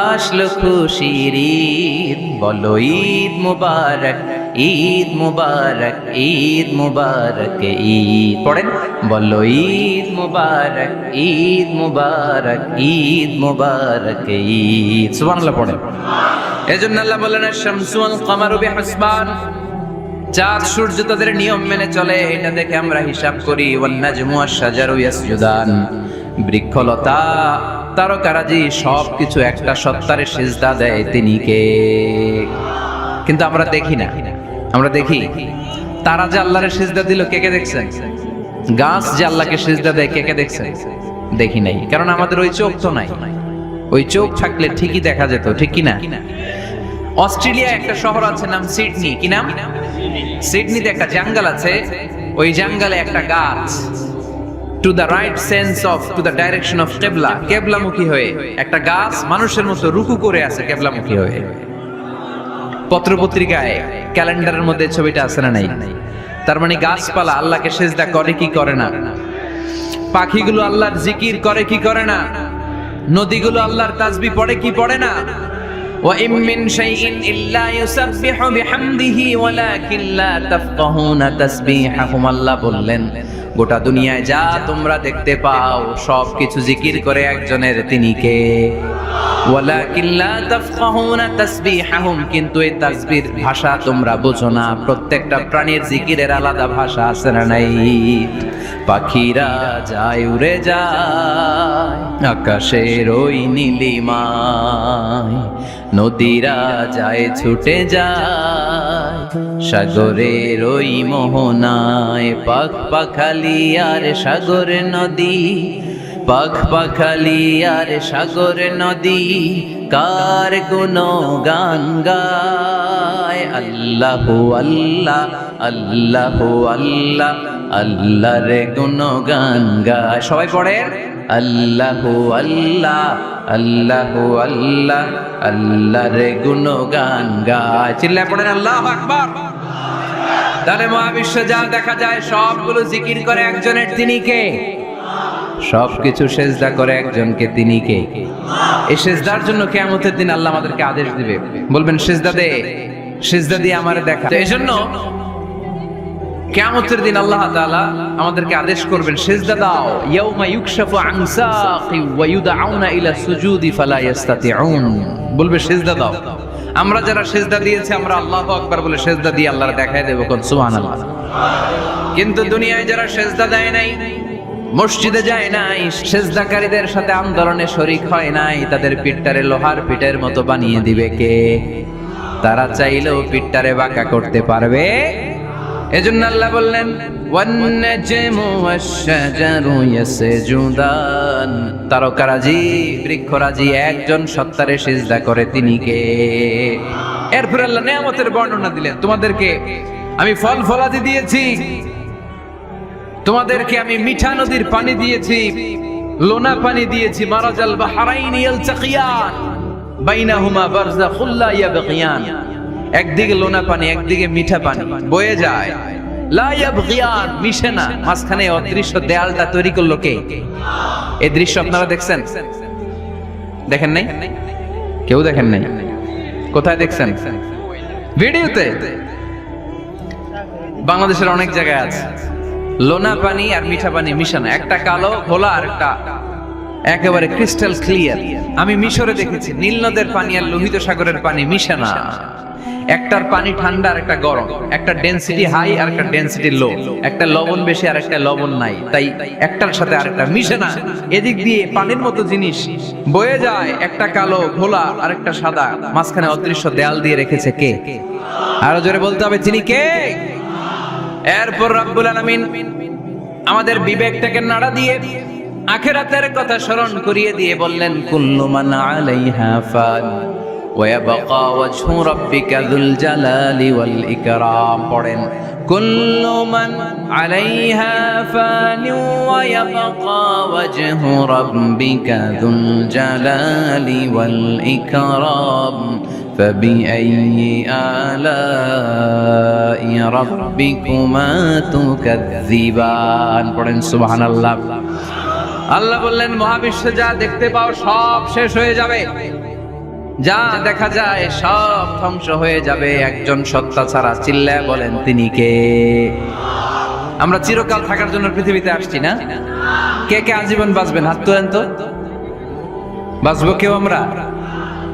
আসলো খুশির ঈদ। বলো ঈদ মুবারক, ঈদ মুবারক, ঈদ মুবারক, ঈদ পড়েন, বলো ঈদ মুবারক, ঈদ মুবারক, ঈদ মুবারক, ঈদ। সুবহানাল্লাহ পড়েন। এজন্য আল্লাহ বলেন আশ-শামসু ওয়াল কামারু বিহিসবান। চাঁদ সূর্য তাদের নিয়ম মেনে চলে, এটা দেখে আমরা হিসাব করি। ওয়ান নাজমু ওয়াশ-শাজারু ইয়াসজুদান। বৃক্ষলতা তারকারাজি সবকিছু একটা সত্তারে সিজদা দেয়, তিনি কে? কিন্তু আমরা দেখি না। আমরা দেখি তারা যে আল্লাহরে সিজদা দিল, কে কে দেখছেন? গাছ যে আল্লাহকে সিজদা দেয়, কে কে দেখছেন? দেখি নাই, কারণ আমাদের ওই চোখ তো নাই। ওই চোখ থাকলে ঠিকই দেখা যেত, ঠিক কি না? অস্ট্রেলিয়া একটা শহর আছে নাম সিডনি। কি নাম? সিডনিতে একটা জঙ্গল আছে, ওই জঙ্গলে একটা গাছ to the right sense of to the direction of কেবলা, কেবলামুখী হয়ে একটা গাছ মানুষের মতো রুকু করে আছে কেবলামুখী হয়ে। পত্রপত্রিকায় ক্যালেন্ডারের মধ্যে ছবিটা আছে না নাই? তার মানে গাছপালা আল্লাহকে সিজদা করে কি করে না? পাখিগুলো আল্লাহর জিকির করে কি করে না? নদীগুলো আল্লাহর তাসবিহ পড়ে কি পড়ে না? ওয়া ইম মিন শাইইন ইল্লা ইউসাব্বিহু বিহামদিহি ওয়ালাকিন লা তাফকাহুনা তাসবিহাহুম। আল্লাহ বললেন গোটা দুনিয়ায় যা তোমরা দেখতে পাও সবকিছু জিকির করে একজনের, তিনি কে? ওয়ালাকিন লা তাফকাহুনা তাসবিহাহুম। কিন্তু এই তাসবিহর ভাষা তোমরা বোঝো না। প্রত্যেকটা প্রাণীর জিকিরের আলাদা ভাষা আছে না নাই? পাখিরা যায় উড়ে যায় আকাশের ওই নীলিমায়, নদীরা যায় ছুটে যায় সাগরের ওই মোহনায়। পাখ পাখালি আর সাগর নদী, পাখ পাখালি আর সাগর নদী, কার গুণগান গায়। আল্লাহু আল্লাহ, আল্লাহু আল্লাহ, আল্লাহর গুণগান গায়। সবাই পড়েন আল্লাহু আল্লাহ, আল্লাহু আল্লাহ, আল্লাহর গুণগান গায়। চিল্লায় পড়েন আল্লাহু আকবার। তাহলে মহাবিশ্বে যা দেখা যায় সবগুলো জিকির করে একজনের, তিনি কে? সবকিছু সেজদা করে একজনকে, তিনি কে? এই সেজদার জন্য কিয়ামতের দিন আল্লাহ আমাদেরকে আদেশ দিবে, বলবেন সেজদা দে, সেজদা দিয়ে আমারে দেখা। তো এজন্য কিয়ামতের দিন আল্লাহ তাআলা আমাদেরকে আদেশ করবেন সেজদা দাও। ইয়াউমা ইউকশাফু আন সাকি ওয়া ইউদআউনা ইলা সুজুদি ফালা ইস্তাতিউন। বলবে সেজদা দাও। আমরা যারা সেজদা দিয়েছি আমরা আল্লাহু আকবার বলে সেজদা দিয়ে আল্লাহর দেখায় দেব, কোন সুবহানাল্লাহ। কিন্তু দুনিয়ায় যারা সেজদা দেয় নাই, মসজিদে যায় নাই, সেজদাকারীদের সাথে আন্দোলনে শরীক হয় নাই, তাদের পিঠটারে লোহার পিঠের মতো বানিয়ে দিবে কে? তারা চাইলেও পিঠটারে বাঁকা করতে পারবে। এজন্য আল্লাহ বললেন ওয়ান-নাজমু ওয়াশ-শাজারু ইয়াসজুদান, তারকারাজি বৃক্ষরাজি একজন সত্তারে সিজদা করে, তিনি কে? এরপর আল্লাহ নিয়ামতের বর্ণনা দিলেন, তোমাদেরকে আমি ফল ফলাদি দিয়েছি, তোমাদেরকে আমি মিঠা নদীর পানি দিয়েছি, লোনা পানি দিয়েছি, মারাজাল বাহরাইন ইয়ালতাকিয়ান বাইনাহুমা বারযাখুল লা ইয়াবগিয়ান, একদিকে লোনা পানি একদিকে মিঠা পানি বয়ে যায়, লা ইয়াবগিয়ান মিশে না, মাঝখানে অদৃশ্য দেয়ালটা তৈরি করলো কে? এই দৃশ্য আপনারা দেখছেন? দেখেন নাই? কেউ দেখেন নাই? কোথায় দেখছেন? ভিডিওতে। বাংলাদেশের অনেক জায়গায় আছে লোনা পানি আর মিঠা পানি মিশানো, একটা কালো ঘোলা আর একটা একেবারে ক্রিস্টাল ক্লিয়ার। আমি মিশরে দেখেছি নীল নদের পানি আর লোহিত সাগরের পানি মিশানা, একটার পানি ঠান্ডা আর একটা গরম, একটা ডেনসিটি হাই আর একটা ডেনসিটি লো, একটা লবণ বেশি আর একটা লবণ নাই, তাই একটার সাথে আরেকটা মিশে না। এদিক দিয়ে পানির মতো জিনিস বয়ে যায়, একটা কালো ঘোলা আর একটা সাদা, মাঝখানে অদৃশ্য দেয়াল দিয়ে রেখেছে কে? আরো জোরে বলতে হবে, তিনি কে? এরপর রব্বুল আলামিন আমাদের বিবেকটাকে নাড়া দিয়ে আখিরাতের কথা স্মরণ করিয়ে দিয়ে বললেন কুল্লু মান আলাইহা ফান ওয়া ইয়াবকা ওয়াজহু রাব্বিকা যুল জালালি ওয়াল ইকরাম। পড়েন কুল্লু মান আলাইহা ফান ওয়া ইয়াবকা ওয়াজহু রাব্বিকা যুল জালালি ওয়াল ইকরাম فبأي آلاء ربكما تكذبان। পড়েন সুবহানাল্লাহ। আল্লাহ বললেন মহাবিশ্বে যা দেখতে পাও সব শেষ হয়ে যাবে, যা দেখা যায় সব ধ্বংস হয়ে যাবে একজন সত্তা ছাড়া। চিল্লায় বলেন তিনি কে? আমরা চিরকাল থাকার জন্য পৃথিবীতে আসছি না? কে কে আজীবন বাঁচবেন? হাত তোলেন তো। বাঁচবো কেউ? আমরা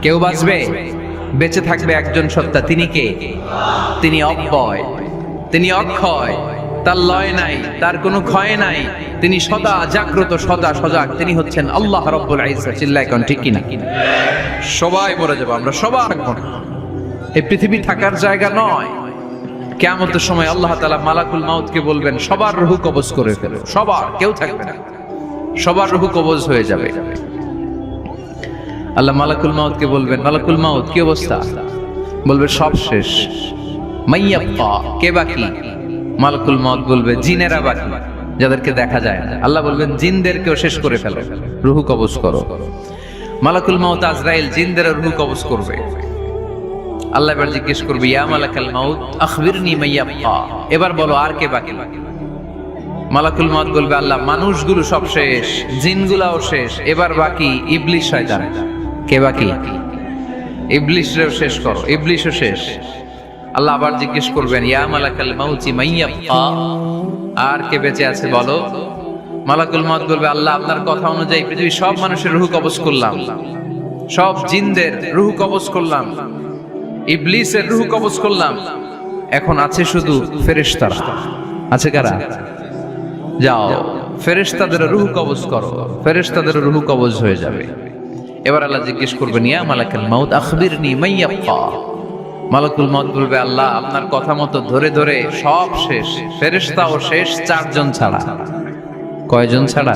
কেউ বাঁচবে? বেঁচে থাকবে একজন সত্তা, তিনি কে? তিনি অব্যয়, তিনি অক্ষয়, তার লয় নাই, তার কোনো ক্ষয় নাই, তিনি সদা জাগ্রত, সদা সজাগ, তিনি হচ্ছেন আল্লাহ রাব্বুল ইজ্জত। চিল্লায় কোন ঠিক কিনা? সবাই মরে যাবো, আমরা সবাই থাকবো না। এই পৃথিবী থাকার জায়গা নয়। কিয়ামতের সময় আল্লাহ তাআলা মালাকুল মাউতকে বলবেন সবার রূহ কবজ করে ফেলো, সবার, কেউ থাকবে না, সবার রূহ কবজ হয়ে যাবে। আল্লাহ মালাকুল মাউতকে বলবেন মালাকুল মাউত কি অবস্থা? বলবে সব শেষ। মাইয়াবকা, কে বাকি? মালাকুল মাউত বলবে জিনেরা বাকি, যাদেরকে দেখা যায় না। আল্লাহ বলবেন জিনদেরকেও শেষ করে ফেলো, রূহ কবজ করো। মালাকুল মাউত আজরাইল জিনদের রূহ কবজ করবে। আল্লাহ এবার জিজ্ঞেস করবে ইয়া মালাকাল মাউত আখবিরনি মাইয়াবকা, এবার বলো আর কে বাকি? মালাকুল মাউত বলবে আল্লাহ মানুষগুলো সব শেষ, জিনগুলাও শেষ, এবার বাকি ইবলিস শয়তান। কে বাকি? ইবলিসরেও শেষ করো, ইবলিসও শেষ। আল্লাহ আবার জিজ্ঞেস করবেন ইয়া মালাকাল মাউতি মাইয়াবকা, আর কে বেঁচে আছে বলো। মালাকুল মাউত বলবে আল্লাহ আপনার কথা অনুযায়ী পৃথিবীর সব মানুষের রূহ কবজ করলাম, সব জিনদের রূহ কবজ করলাম, ইবলিসের রূহ কবজ করলাম, এখন আছে শুধু ফেরেশতারা। আছে কারা? যাও ফেরেশতাদের রূহ কবজ করো, ফেরেশতাদের রূহ কবজ হয়ে যাবে। এবার আল্লাহ জিজ্ঞেস করবেন ইয়া মালাকাল মাউত আখবিরনি মাইয়াবকা। মালাকুল মাউত বলবে আল্লাহ আপনার কথা মতো ধরে ধরে সব শেষ, ফেরেশতাও শেষ, চারজন ছাড়া। কয়জন ছাড়া?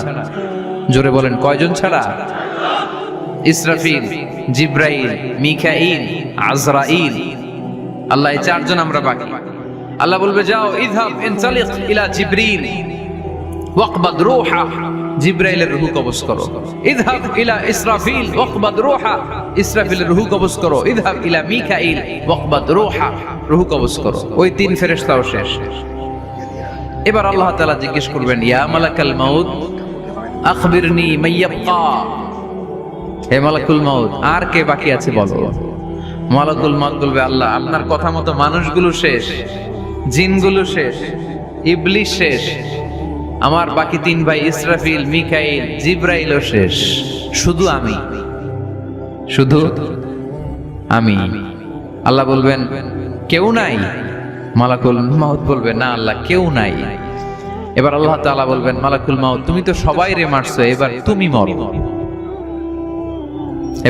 জোরে বলেন কয়জন ছাড়া? ইসরাফিল, জিব্রাইল, মিকাইল, আজরাইল। আল্লাহ এই চারজন আমরা বাকি। আল্লাহ বলবে যাও ইযহাব ইনতালিক ইলা জিবরিল ওয়াকবাদ রূহা, জিব্রাইলের রূহ কবজ করো। ইযহাব ইলা ইসরাফিল ওয়াকবাদ রূহা, ইসরাফিলের রূহ কবজ করো। ইযহাব ইলা মিকাইল ওয়াকবাদ রূহা, রূহ কবজ করো। ওই তিন ফেরেশতাও শেষ। এবার আল্লাহ তাআলা জিজ্ঞেস করবেন ইয়া মালাকাল মাউত আখবিরনি মাইয়াবকা, হে মালাকুল মাউত আর কে বাকি আছে বলো। মালাকুল মাউত বলবে আল্লাহ আপনার কথা মতো মানুষগুলো শেষ, জিনগুলো শেষ, ইবলিস শেষ, আমার বাকি তিন ভাই ইসরাফিল, মিকাইল, জিব্রাইলও শেষ, শুধু আমি, শুধু আমি। আল্লাহ বলবেন কেউ নাই? মালাকুল মাউত বলবে না আল্লাহ কেউ নাই। এবার আল্লাহ তাআলা বলবেন মালাকুল মাউত তুমি তো সবাই রে মারছো, এবার তুমি মরো,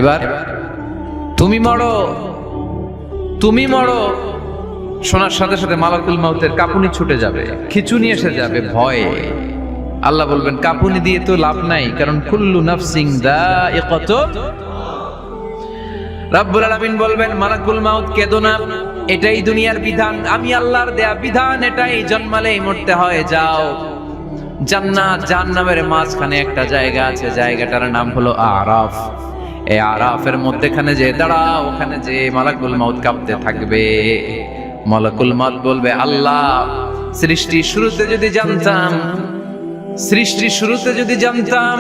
এবার তুমি মরো। তুমি মরো, শোনার সাথে সাথে মালাকুল মাউতের কাঁপুনি ছুটে যাবে, খিচুনি এসে যাবে ভয়ে। আল্লাহ বলবেন কাঁপুনি দিয়ে তো লাভ নাই, কারণ কুল্লু নাফসিন যায়িকাতুল। রাব্বুল আলামিন বলবেন মালাকুল মাউত কেঁদো না, এটাই দুনিয়ার বিধান, আমি আল্লাহর দেয়া বিধান, এটাই জন্মালেই মরতে হয়। যাও, জান্নাত জাহান্নামের মাঝখানে একটা জায়গা আছে, জায়গাটার নাম হলো আরাফ। এই আরাফের মধ্যখানে যে দাঁড়াও, ওখানে যে মালাকুল মাউত কাঁপতে থাকবে। মালাকুল মাউত বলবে আল্লাহ, সৃষ্টির শুরুতে যদি জানতাম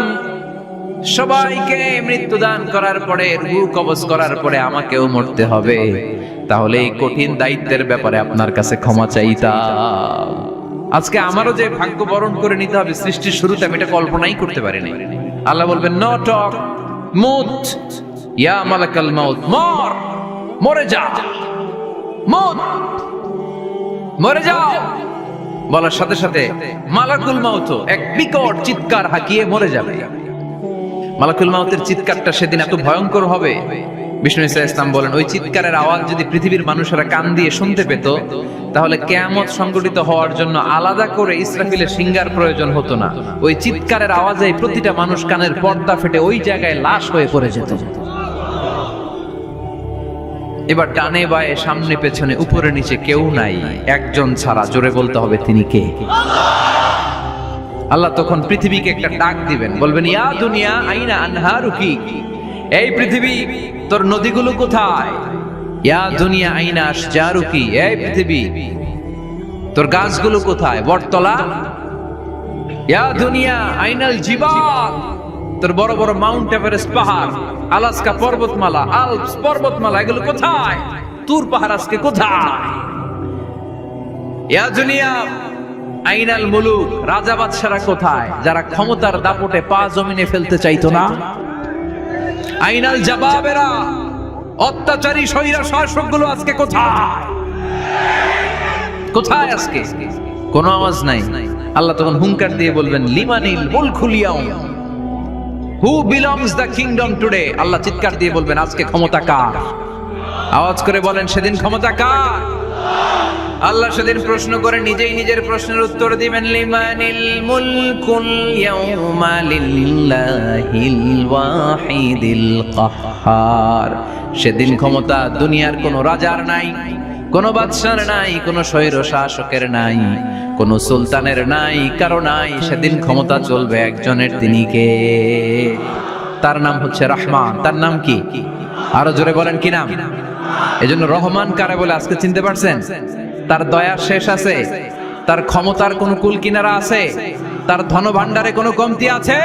সবাইকে মৃত্যুদান করার পরে, রূহ কবজ করার পরে আমাকেও মরতে হবে, তাহলে এই কঠিন দায়িত্বের ব্যাপারে আপনার কাছে ক্ষমা চাইতাম। আজকে আমারও যে ভাগ্য বরণ করে নিতে হবে সৃষ্টির শুরুতে, আমি এটা কল্পনাই করতে পারিনি। আল্লাহ বলবেন নো টক, মুত ইয়া মালাকাল মাউত, মরে যা, মরে যাও। বলার সাথে সাথে মালাকুল মাউত এক বিকট চিৎকার হাঁকিয়ে মরে যাবে। মালাকুল মাউতের চিৎকারটা সেদিন এত ভয়ঙ্কর হবে, বিষ্ণু ঈসা ইসলাম বলেন ওই চিৎকারের আওয়াজ যদি পৃথিবীর মানুষেরা কান দিয়ে শুনতে পেত, তাহলে কিয়ামত সংঘটিত হওয়ার জন্য আলাদা করে ইসরাফিলের সিঙ্গার প্রয়োজন হতো না। ওই চিৎকারের আওয়াজে প্রতিটা মানুষ কানের পর্দা ফেটে ওই জায়গায় লাশ হয়ে পড়ে যেত। এবার ডানে বায়ে সামনে পেছনে উপরে নিচে কেউ নাই, একজন ছাড়া, জোরে বলতে হবে তিনি কে? আল্লাহ তখন পৃথিবীকে একটা ডাক দিবেন, বলবেন ইয়া দুনিয়া আইনা আনহারুকি, এই পৃথিবী তোর নদীগুলো কোথায়? ইয়া দুনিয়া আইনা আশজারুকি, এই পৃথিবী তোর গাছগুলো কোথায়? বটতলা। ইয়া দুনিয়া আইনাল জিবাল, তোর বড় বড় মাউন্ট এভারেস্ট পাহাড়, আলাস্কা পর্বতমালা, আল্পস পর্বতমালা, এগুলো কোথায়? তুর পাহাড় আজকে কোথায়? ইয়া দুনিয়া আইনাল মুলুক, রাজা বাদশারা কোথায়, যারা ক্ষমতার দাপটে পা জমিনে ফেলতে চাইতো না? আইনাল জাবাবেরা, অত্যাচারী স্বৈরা শাসকগুলো আজকে কোথায়? কোথায় আজকে? কোনো আওয়াজ নাই। আল্লাহ তখন হুঙ্কার দিয়ে বলবেন লিমানিল মুলকুল ইয়াউম, who belongs the kingdom today. Allah চিৎকার দিয়ে বলবেন আজকে ক্ষমতা কার? আওয়াজ করে বলেন সেদিন ক্ষমতা কার? আল্লাহ সেদিন প্রশ্ন করে নিজেই নিজের প্রশ্নের উত্তর দিবেন লিমানিল মুলকুল ইয়াউমা লিল্লাহিল ওয়াহিদিল কাহ্হার। সেদিন ক্ষমতা দুনিয়ার কোনো রাজার নাই, কোনো বাদশার নাই, কোনো স্বৈর শাসকের নাই, কোনো সুলতানের নাই, কারো নাই। সেদিন ক্ষমতা চলবে একজনের, তিনি কে? তার নাম হচ্ছে রহমান। তার নাম কি? আরো জোরে বলেন কি নাম? এজন্য রহমান কারে বলে আজকে চিনতে পারছেন? তার দয়ার শেষ আছে? তার ক্ষমতার কোনো কুল কিনারা আছে? তার ধন ভান্ডারে কোনো কমতি আছে?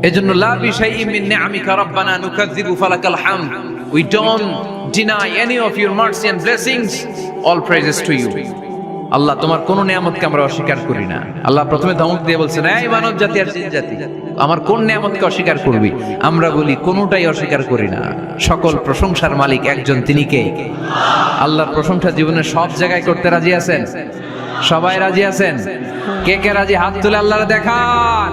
এজন্য লা বিশাইইন মিন নিআমিকা রাব্বানা নুকাযযিবু ফালাকাল হামদ, we don't deny any of your mercy and blessings, all praises to you। আল্লাহ তোমার কোন নিয়ামতকে আমরা অস্বীকার করি না। আল্লাহ প্রথমে ধমক দিয়ে বলছেন এই মানব জাতি আর জিন জাতি, আমার কোন নিয়ামতকে অস্বীকার করবি? আমরা বলি কোনটাই অস্বীকার করি না। সকল প্রশংসার মালিক একজন, তিনি কে? আল্লাহর প্রশংসা জীবনের সব জায়গায় করতে রাজি আছেন? সবাই রাজি আছেন? কে কে রাজি? হাত তুলে আল্লাহর দেখান।